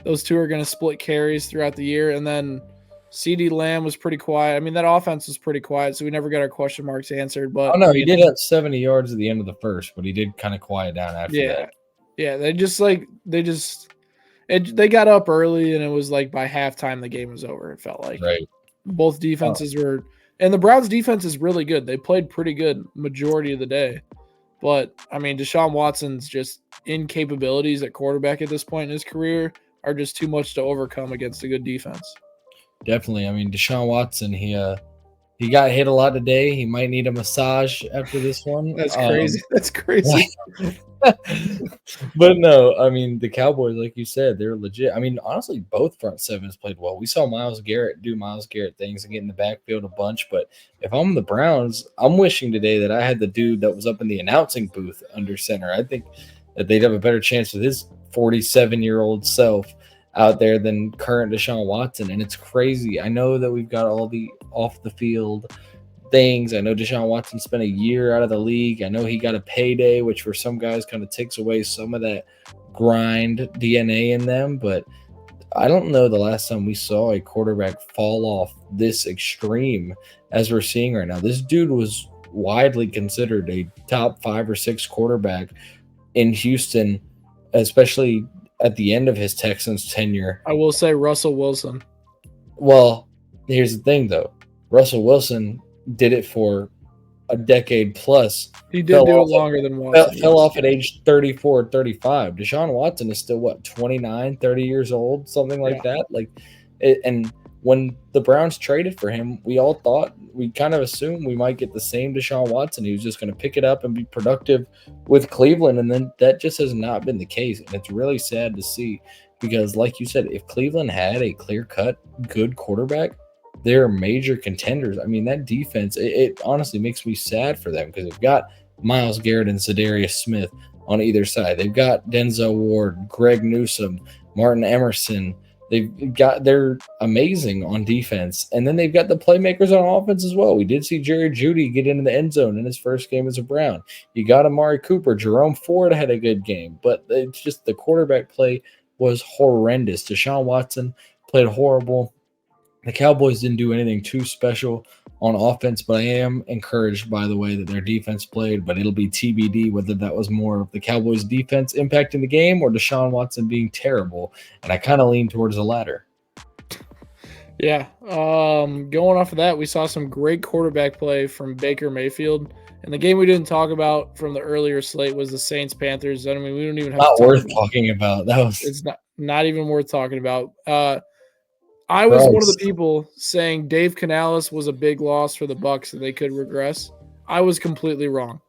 Those two are going to split carries throughout the year, and then CeeDee Lamb was pretty quiet. I mean, that offense was pretty quiet, so we never got our question marks answered. But he did have 70 yards at the end of the first, but he did kind of quiet down after that. Yeah, they got up early, and it was like by halftime the game was over. It felt like both defenses were, and the Browns defense is really good. They played pretty good majority of the day, but I mean, Deshaun Watson's just incapabilities at quarterback at this point in his career are just too much to overcome against a good defense. Definitely. I mean, Deshaun Watson, he got hit a lot today. He might need a massage after this one. That's crazy. That's crazy. But no, I mean, the Cowboys, like you said, they're legit. I mean, honestly, both front sevens played well. We saw Myles Garrett do Myles Garrett things and get in the backfield a bunch. But if I'm the Browns, I'm wishing today that I had the dude that was up in the announcing booth under center. I think that they'd have a better chance with his 47-year-old self out there than current Deshaun Watson. And it's crazy. I know that we've got all the off the field things. I know Deshaun Watson spent a year out of the league. I know he got a payday, which for some guys kind of takes away some of that grind DNA in them. But I don't know the last time we saw a quarterback fall off this extreme as we're seeing right now. This dude was widely considered a top 5 or 6 quarterback in Houston, especially at the end of his Texans tenure. I will say Russell Wilson. Well, here's the thing, though. Russell Wilson did it for a decade plus. He did do it longer than Watson. Fell off at age 34, 35. Deshaun Watson is still, 29, 30 years old, something like that? And when the Browns traded for him, we all thought, we kind of assumed we might get the same Deshaun Watson. He was just going to pick it up and be productive with Cleveland, and then that just has not been the case. And it's really sad to see because, like you said, if Cleveland had a clear-cut good quarterback, they're major contenders. I mean, that defense, it honestly makes me sad for them because they've got Myles Garrett and Za'Darius Smith. on either side. They've got Denzel Ward, Greg Newsome, Martin Emerson. They're amazing on defense. And then they've got the playmakers on offense as well. We did see Jerry Jeudy get into the end zone in his first game as a Brown. You got Amari Cooper. Jerome Ford had a good game. But it's just the quarterback play was horrendous. Deshaun Watson played horrible. The Cowboys didn't do anything too special on offense, but I am encouraged by the way that their defense played, but it'll be TBD whether that was more of the Cowboys defense impacting the game or Deshaun Watson being terrible, and I kind of lean towards the latter. Yeah, going off of that, we saw some great quarterback play from Baker Mayfield, and the game we didn't talk about from the earlier slate was the Saints-Panthers. I mean, we don't even have not worth talking about. It's not even worth talking about. I was one of the people saying Dave Canales was a big loss for the Bucs and they could regress. I was completely wrong.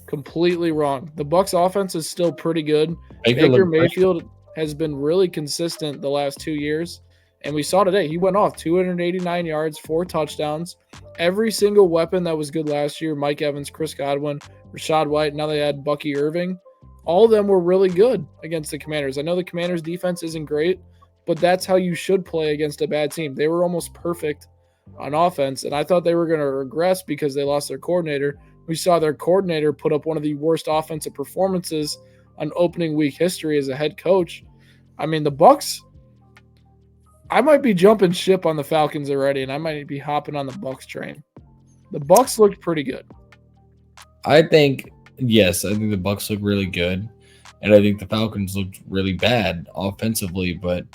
Completely wrong. The Bucs offense is still pretty good. Baker Mayfield has been really consistent the last 2 years. And we saw today, he went off 289 yards, 4 touchdowns. Every single weapon that was good last year, Mike Evans, Chris Godwin, Rachaad White, now they had Bucky Irving. All of them were really good against the Commanders. I know the Commanders' defense isn't great, but that's how you should play against a bad team. They were almost perfect on offense, and I thought they were going to regress because they lost their coordinator. We saw their coordinator put up one of the worst offensive performances on opening week history as a head coach. I mean, the Bucs, I might be jumping ship on the Falcons already, and I might be hopping on the Bucs train. The Bucs looked pretty good. I think the Bucs look really good, and I think the Falcons looked really bad offensively, but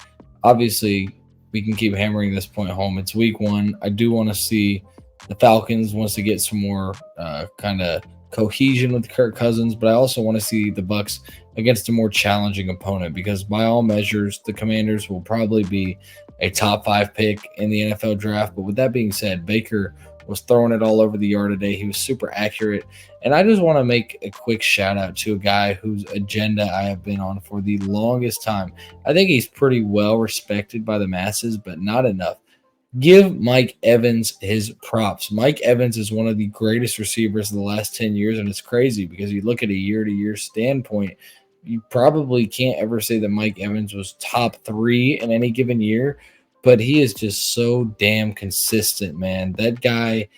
obviously, we can keep hammering this point home. It's week 1. I do want to see the Falcons wants to get some more kind of cohesion with Kirk Cousins, but I also want to see the Bucs against a more challenging opponent because by all measures, the Commanders will probably be a top 5 pick in the NFL draft. But with that being said, Baker was throwing it all over the yard today. He was super accurate. And I just want to make a quick shout out to a guy whose agenda I have been on for the longest time. I think he's pretty well respected by the masses, but not enough. Give Mike Evans his props. Mike Evans is one of the greatest receivers of the last 10 years, and it's crazy because you look at a year-to-year standpoint, you probably can't ever say that Mike Evans was top 3 in any given year, but he is just so damn consistent, man. That guy,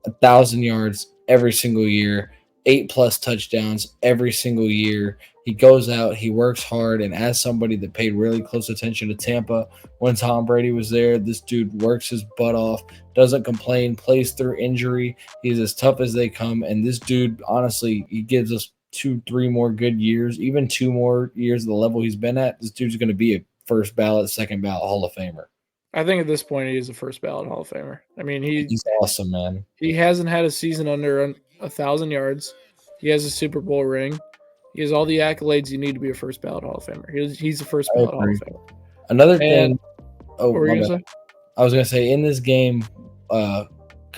1,000 yards every single year, 8+ touchdowns every single year. He goes out, he works hard, and as somebody that paid really close attention to Tampa when Tom Brady was there, this dude works his butt off, doesn't complain, plays through injury. He's as tough as they come, and this dude, honestly, he gives us 2-3 more good years, even 2 more years at the level he's been at. This dude's going to be a first ballot, second ballot Hall of Famer. I think at this point he is a first ballot Hall of Famer. I mean, he's awesome, man. He hasn't had a season under 1,000 yards. He has a Super Bowl ring. He has all the accolades you need to be a first ballot Hall of Famer. He's a first ballot Hall of Famer. Another thing. What were you gonna say? I was gonna say in this game, I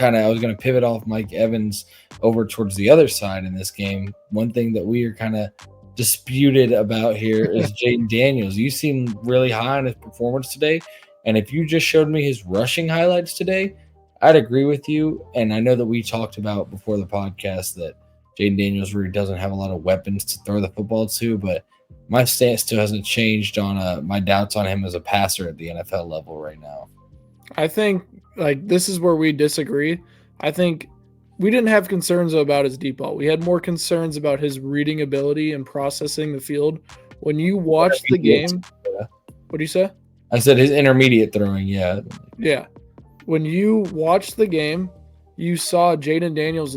was gonna pivot off Mike Evans over towards the other side in this game. One thing that we are kind of disputed about here is Jaden Daniels. You seem really high on his performance today. And if you just showed me his rushing highlights today, I'd agree with you. And I know that we talked about before the podcast that Jaden Daniels really doesn't have a lot of weapons to throw the football to, but my stance still hasn't changed on my doubts on him as a passer at the NFL level right now. I think this is where we disagree. I think we didn't have concerns about his deep ball. We had more concerns about his reading ability and processing the field. When you watch the game, what do you say? I said his intermediate throwing, yeah. Yeah. When you watch the game, you saw Jaden Daniels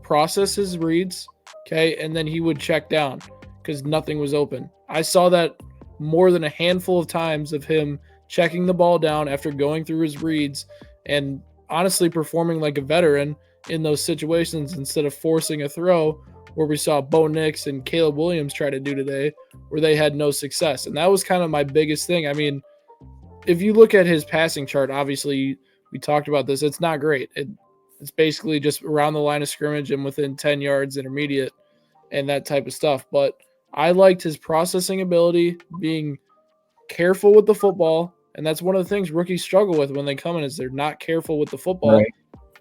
process his reads, okay, and then he would check down because nothing was open. I saw that more than a handful of times of him checking the ball down after going through his reads and honestly performing like a veteran in those situations instead of forcing a throw where we saw Bo Nix and Caleb Williams try to do today where they had no success. And that was kind of my biggest thing. I mean, if you look at his passing chart, obviously we talked about this, it's not great. It's basically just around the line of scrimmage and within 10 yards intermediate and that type of stuff. But I liked his processing ability, being careful with the football. And that's one of the things rookies struggle with when they come in is they're not careful with the football. Right.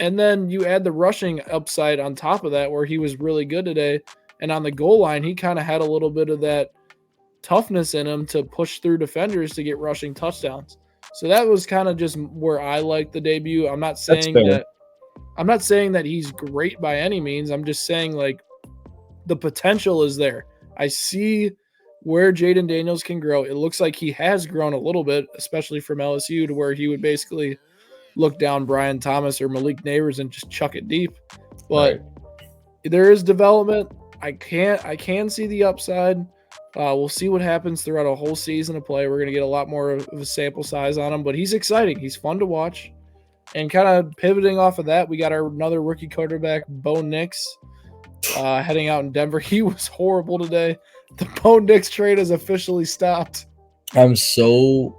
And then you add the rushing upside on top of that where he was really good today. And on the goal line, he kind of had a little bit of that toughness in him to push through defenders to get rushing touchdowns. So that was kind of just where I liked the debut. I'm not saying that he's great by any means. I'm just saying like the potential is there. I see where Jaden Daniels can grow. It looks like he has grown a little bit, especially from LSU, to where he would basically look down Brian Thomas or Malik Neighbors and just chuck it deep. But there is development. I can see the upside. We'll see what happens throughout a whole season of play. We're going to get a lot more of a sample size on him, but he's exciting. He's fun to watch. And kind of pivoting off of that, we got another rookie quarterback, Bo Nix, heading out in Denver. He was horrible today. The Bo Nix trade is officially stopped. I'm so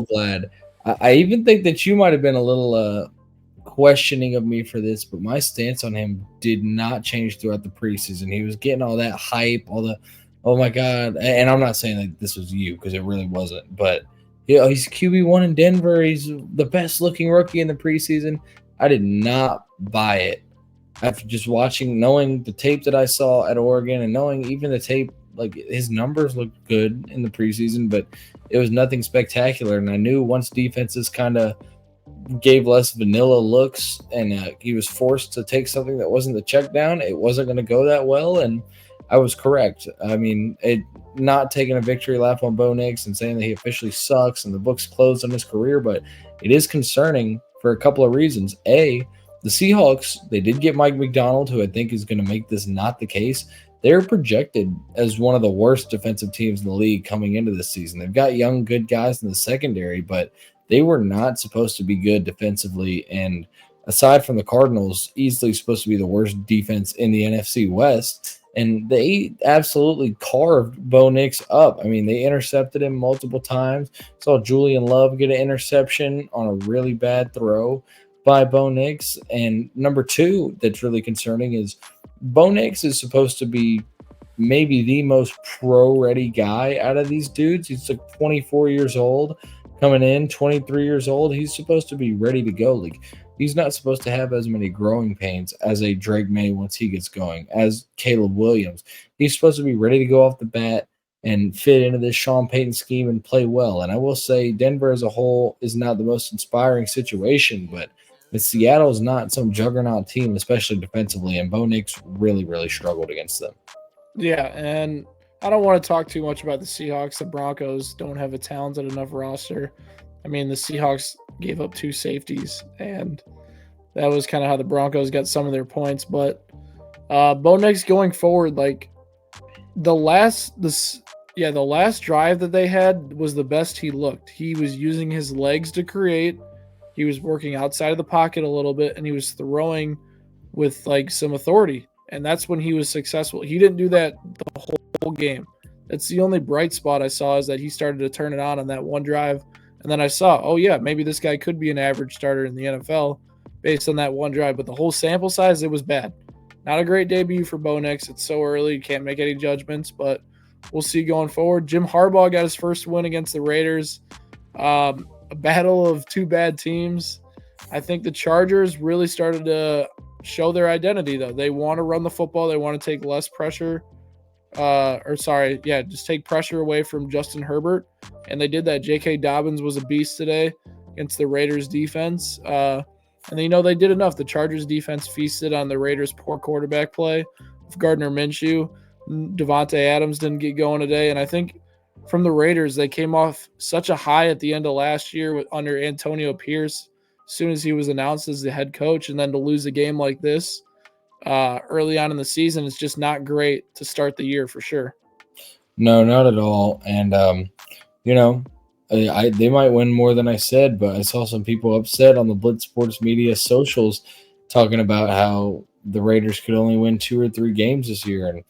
glad. I even think that you might have been a little questioning of me for this, but my stance on him did not change throughout the preseason. He was getting all that hype, all the, oh my God. And I'm not saying that this was you because it really wasn't, but he's QB1 in Denver. He's the best looking rookie in the preseason. I did not buy it after just watching, knowing the tape that I saw at Oregon and knowing even the tape, like his numbers looked good in the preseason, but it was nothing spectacular. And I knew once defenses kind of gave less vanilla looks and he was forced to take something that wasn't the check down, it wasn't going to go that well. And I was correct. I mean, not taking a victory lap on Bo Nix and saying that he officially sucks and the book's closed on his career, but it is concerning for a couple of reasons. A, the Seahawks, they did get Mike McDonald, who I think is going to make this not the case. They're projected as one of the worst defensive teams in the league coming into this season. They've got young, good guys in the secondary, but they were not supposed to be good defensively. And aside from the Cardinals, easily supposed to be the worst defense in the NFC West. And they absolutely carved Bo Nix up. I mean, they intercepted him multiple times. Saw Julian Love get an interception on a really bad throw by Bo Nix. And number two that's really concerning is Bo Nix is supposed to be maybe the most pro-ready guy out of these dudes. He's like 24 years old coming in, 23 years old. He's supposed to be ready to go. Like, he's not supposed to have as many growing pains as a Drake May once he gets going, as Caleb Williams. He's supposed to be ready to go off the bat and fit into this Sean Payton scheme and play well. And I will say Denver as a whole is not the most inspiring situation, but Seattle is not some juggernaut team, especially defensively, and Bo Nix really, really struggled against them. Yeah, and I don't want to talk too much about the Seahawks. The Broncos don't have a talented enough roster. I mean, the Seahawks gave up 2 safeties, and that was kind of how the Broncos got some of their points. But Bo Nix going forward, like the last drive that they had was the best he looked. He was using his legs to create. He was working outside of the pocket a little bit, and he was throwing with like some authority. And that's when he was successful. He didn't do that the whole game. That's the only bright spot I saw, is that he started to turn it on that one drive. And then I saw, oh yeah, maybe this guy could be an average starter in the NFL based on that one drive. But the whole sample size, it was bad. Not a great debut for Bo Nix. It's so early. You can't make any judgments, but we'll see going forward. Jim Harbaugh got his first win against the Raiders. A battle of 2 bad teams. I think the Chargers really started to show their identity, though. They want to run the football. They want to take less pressure. Just take pressure away from Justin Herbert. And they did that. J.K. Dobbins was a beast today against the Raiders defense. And they did enough. The Chargers defense feasted on the Raiders' poor quarterback play with Gardner Minshew. Devontae Adams didn't get going today. And I think from the Raiders, they came off such a high at the end of last year under Antonio Pierce as soon as he was announced as the head coach. And then to lose a game like this early on in the season, it's just not great to start the year for sure. No, not at all. And, they might win more than I said, but I saw some people upset on the Blitz Sports Media socials talking about how the Raiders could only win 2 or 3 games this year. And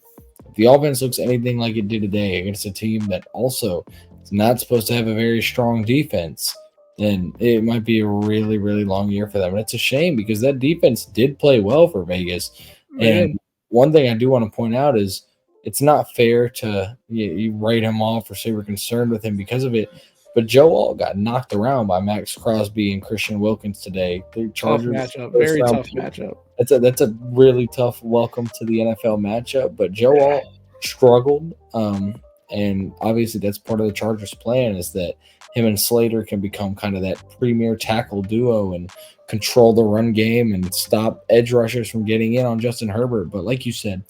if the offense looks anything like it did today against a team that also is not supposed to have a very strong defense, then it might be a really, really long year for them. And it's a shame because that defense did play well for Vegas. And one thing I do want to point out is it's not fair to you write him off or say we're concerned with him because of it. But Joe Alt got knocked around by Max Crosby and Christian Wilkins today. The Chargers, tough matchup, very tough matchup. That's a really tough welcome to the NFL matchup. But Joe Alt struggled, and obviously that's part of the Chargers' plan is that him and Slater can become kind of that premier tackle duo and control the run game and stop edge rushers from getting in on Justin Herbert. But like you said,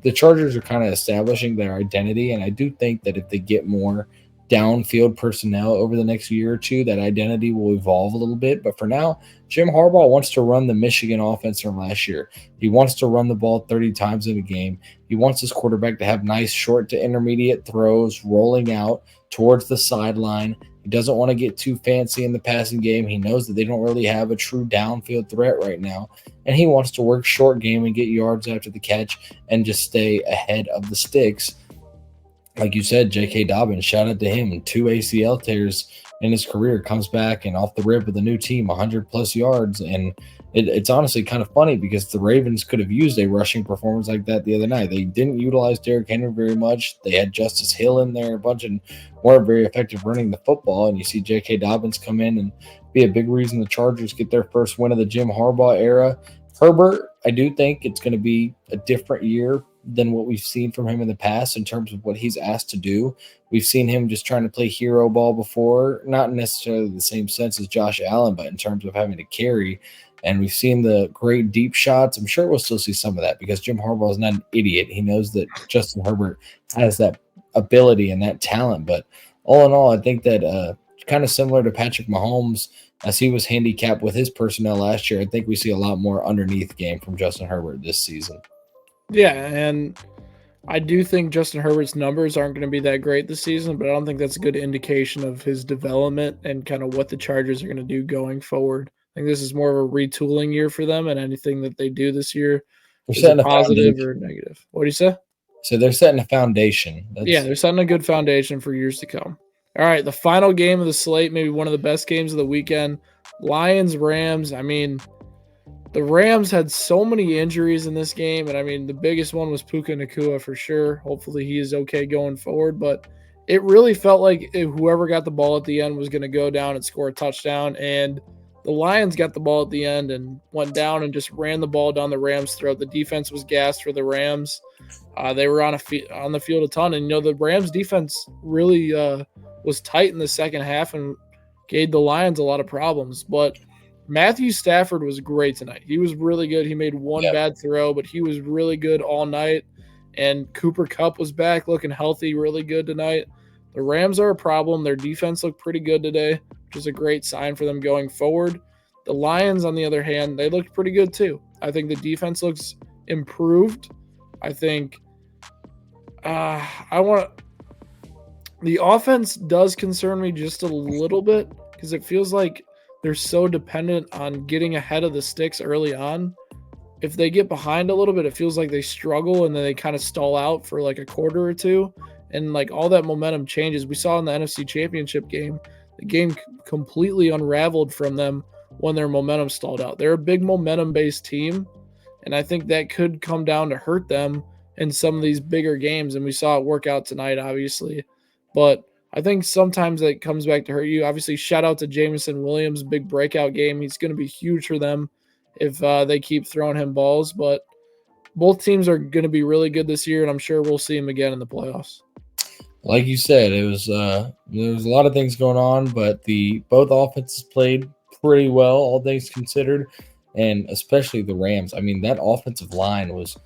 the Chargers are kind of establishing their identity, and I do think that if they get more downfield personnel over the next year or two, that identity will evolve a little bit. But for now, Jim Harbaugh wants to run the Michigan offense from last year. He wants to run the ball 30 times in a game. He wants his quarterback to have nice short to intermediate throws rolling out towards the sideline. He doesn't want to get too fancy in the passing game. He knows that they don't really have a true downfield threat right now. And he wants to work short game and get yards after the catch and just stay ahead of the sticks. Like you said, J.K. Dobbins, shout out to him. 2 ACL tears in his career, comes back and off the rip with a new team, 100-plus yards. And it's honestly kind of funny because the Ravens could have used a rushing performance like that the other night. They didn't utilize Derrick Henry very much. They had Justice Hill in there a bunch and weren't very effective running the football. And you see J.K. Dobbins come in and be a big reason the Chargers get their first win of the Jim Harbaugh era. Herbert, I do think it's going to be a different year than what we've seen from him in the past in terms of what he's asked to do. We've seen him just trying to play hero ball before, not necessarily the same sense as Josh Allen, but in terms of having to carry. And we've seen the great deep shots. I'm sure we'll still see some of that because Jim Harbaugh is not an idiot. He knows that Justin Herbert has that ability and that talent. But all in all, I think that kind of similar to Patrick Mahomes, as he was handicapped with his personnel last year, I think we see a lot more underneath game from Justin Herbert this season. Yeah, and I do think Justin Herbert's numbers aren't going to be that great this season, but I don't think that's a good indication of his development and kind of what the Chargers are going to do going forward. I think this is more of a retooling year for them, and anything that they do this year is a positive or negative. What do you say? So they're setting a foundation. They're setting a good foundation for years to come. All right, the final game of the slate, maybe one of the best games of the weekend, Lions-Rams. I mean, the Rams had so many injuries in this game, and I mean, the biggest one was Puka Nacua for sure. Hopefully he is okay going forward, but it really felt like whoever got the ball at the end was going to go down and score a touchdown, and the Lions got the ball at the end and went down and just ran the ball down the Rams' throat. The defense was gassed for the Rams. They were on the field a ton, and the Rams' defense really was tight in the second half and gave the Lions a lot of problems, but Matthew Stafford was great tonight. He was really good. He made one bad throw, but he was really good all night. And Cooper Kupp was back looking healthy, really good tonight. The Rams are a problem. Their defense looked pretty good today, which is a great sign for them going forward. The Lions, on the other hand, they looked pretty good too. I think the defense looks improved. I think the offense does concern me just a little bit because it feels like they're so dependent on getting ahead of the sticks early on. If they get behind a little bit, it feels like they struggle and then they kind of stall out for like a quarter or two. And like all that momentum changes. We saw in the NFC Championship game, the game completely unraveled from them when their momentum stalled out. They're a big momentum-based team, and I think that could come down to hurt them in some of these bigger games. And we saw it work out tonight, obviously. But I think sometimes that comes back to hurt you. Obviously, shout out to Jameson Williams, big breakout game. He's going to be huge for them if they keep throwing him balls. But both teams are going to be really good this year, and I'm sure we'll see him again in the playoffs. Like you said, there was a lot of things going on, but both offenses played pretty well, all things considered, and especially the Rams. I mean, that offensive line was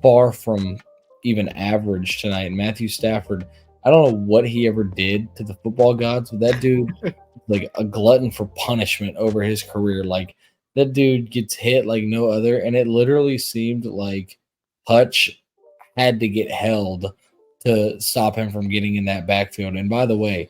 far from even average tonight. Matthew Stafford, I don't know what he ever did to the football gods, but that dude, like a glutton for punishment over his career. Like that dude gets hit like no other, and it literally seemed like Hutch had to get held to stop him from getting in that backfield. And by the way,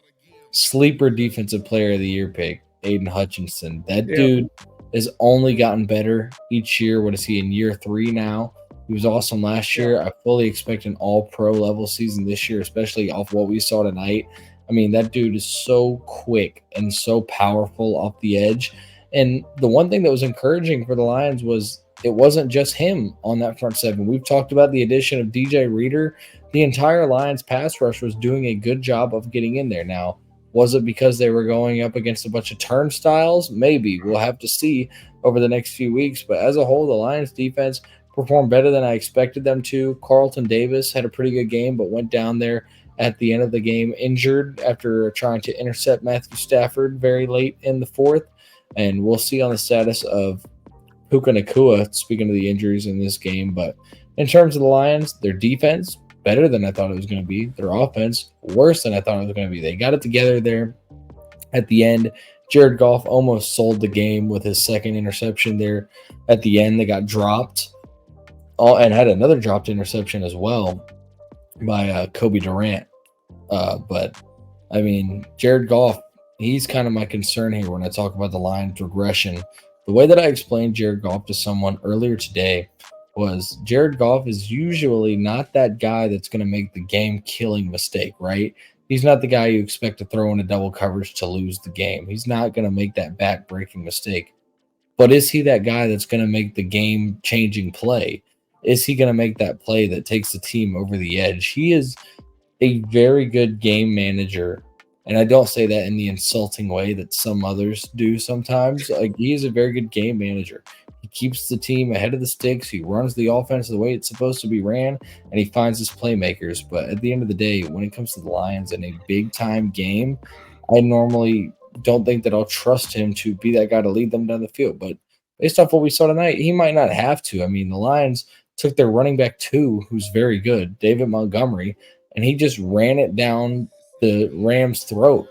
sleeper defensive player of the year pick, Aiden Hutchinson. That dude has only gotten better each year. What is he in year 3 now? He was awesome last year. I fully expect an all-pro level season this year, especially off what we saw tonight. I mean, that dude is so quick and so powerful off the edge. And the one thing that was encouraging for the Lions was it wasn't just him on that front seven. We've talked about the addition of DJ Reader. The entire Lions pass rush was doing a good job of getting in there. Now, Was it because they were going up against a bunch of turnstiles? Maybe. We'll have to see over the next few weeks. But as a whole, the Lions defense performed better than I expected them to. Carlton Davis had a pretty good game, but went down there at the end of the game injured after trying to intercept Matthew Stafford very late in the fourth. And we'll see on the status of Puka Nacua, speaking of the injuries in this game. But in terms of the Lions, their defense, better than I thought it was going to be. Their offense, worse than I thought it was going to be. They got it together there at the end. Jared Goff almost sold the game with his second interception there at the end. They got dropped and had another dropped interception as well by Kobe Durant. But, I mean, Jared Goff, he's kind of my concern here when I talk about the Lions regression. The way that I explained Jared Goff to someone earlier today was Jared Goff is usually not that guy that's going to make the game-killing mistake, right? He's not the guy you expect to throw in a double coverage to lose the game. He's not going to make that back-breaking mistake. But is he that guy that's going to make the game-changing play? Is he going to make that play that takes the team over the edge? He is a very good game manager, and I don't say that in the insulting way that some others do sometimes. Like, he is a very good game manager. He keeps the team ahead of the sticks. He runs the offense the way it's supposed to be ran, and he finds his playmakers. But at the end of the day, when it comes to the Lions in a big-time game, I normally don't think that I'll trust him to be that guy to lead them down the field. But based off what we saw tonight, he might not have to. I mean, the Lions took their running back 2, who's very good, David Montgomery, and he just ran it down the Rams' throat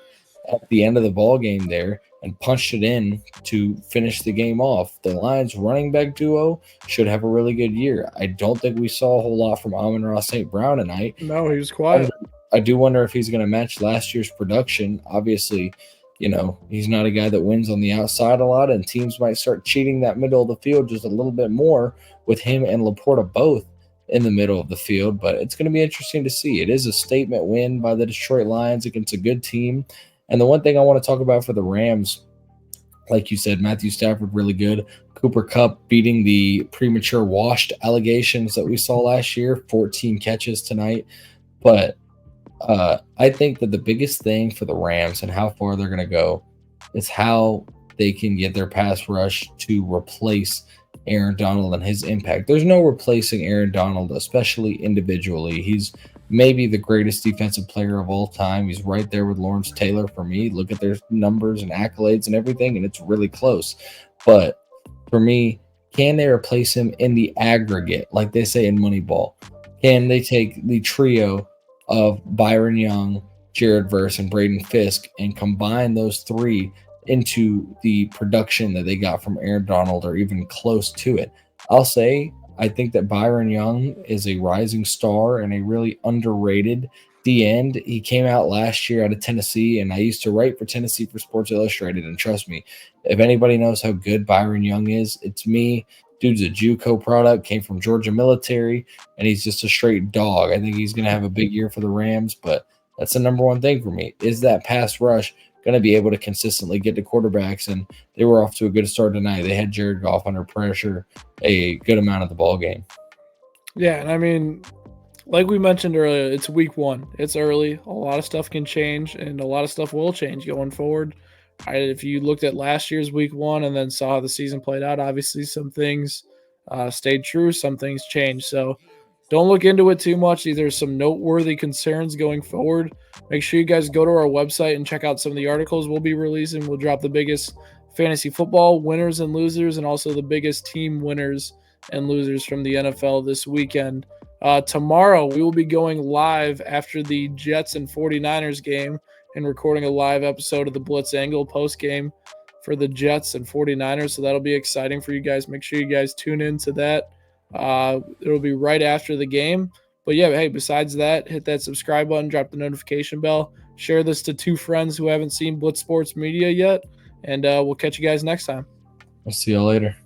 at the end of the ball game there and punched it in to finish the game off. The Lions running back duo should have a really good year. I don't think we saw a whole lot from Amon-Ra St. Brown tonight. No, he was quiet. I do wonder if he's going to match last year's production. Obviously, you know, he's not a guy that wins on the outside a lot, and teams might start cheating that middle of the field just a little bit more with him and Laporta both in the middle of the field. But it's going to be interesting to see. It is a statement win by the Detroit Lions against a good team. And the one thing I want to talk about for the Rams, like you said, Matthew Stafford really good. Cooper Kupp beating the premature washed allegations that we saw last year, 14 catches tonight. But I think that the biggest thing for the Rams and how far they're going to go is how they can get their pass rush to replace Aaron Donald and his impact. There's no replacing Aaron Donald, especially individually. He's maybe the greatest defensive player of all time. He's right there with Lawrence Taylor for me. Look at their numbers and accolades and everything, and it's really close. But for me, can they replace him in the aggregate, like they say in Moneyball? Can they take the trio of Byron Young, Jared Verse, and Braden Fisk and combine those three into the production that they got from Aaron Donald or even close to it? I'll say I think that Byron Young is a rising star and a really underrated D-end. He came out last year out of Tennessee, and I used to write for Tennessee for Sports Illustrated, and trust me, if anybody knows how good Byron Young is, it's me. Dude's a JUCO product, came from Georgia military, and he's just a straight dog. I think he's going to have a big year for the Rams, but that's the number one thing for me. Is that pass rush going to be able to consistently get to quarterbacks? And they were off to a good start tonight. They had Jared Goff under pressure a good amount of the ball game. Yeah, and I mean, like we mentioned earlier, it's week 1. It's early. A lot of stuff can change, and a lot of stuff will change going forward. If you looked at last year's week 1 and then saw how the season played out, obviously some things stayed true, some things changed. So don't look into it too much. There's some noteworthy concerns going forward. Make sure you guys go to our website and check out some of the articles we'll be releasing. We'll drop the biggest fantasy football winners and losers, and also the biggest team winners and losers from the NFL this weekend. Tomorrow, we will be going live after the Jets and 49ers game and recording a live episode of the Blitz Angle post game for the Jets and 49ers. So that'll be exciting for you guys. Make sure you guys tune in to that. It'll be right after the game. But yeah, hey, besides that, hit that subscribe button, drop the notification bell, share this to 2 friends who haven't seen Blitz Sports Media yet, and we'll catch you guys next time. I'll see y'all later.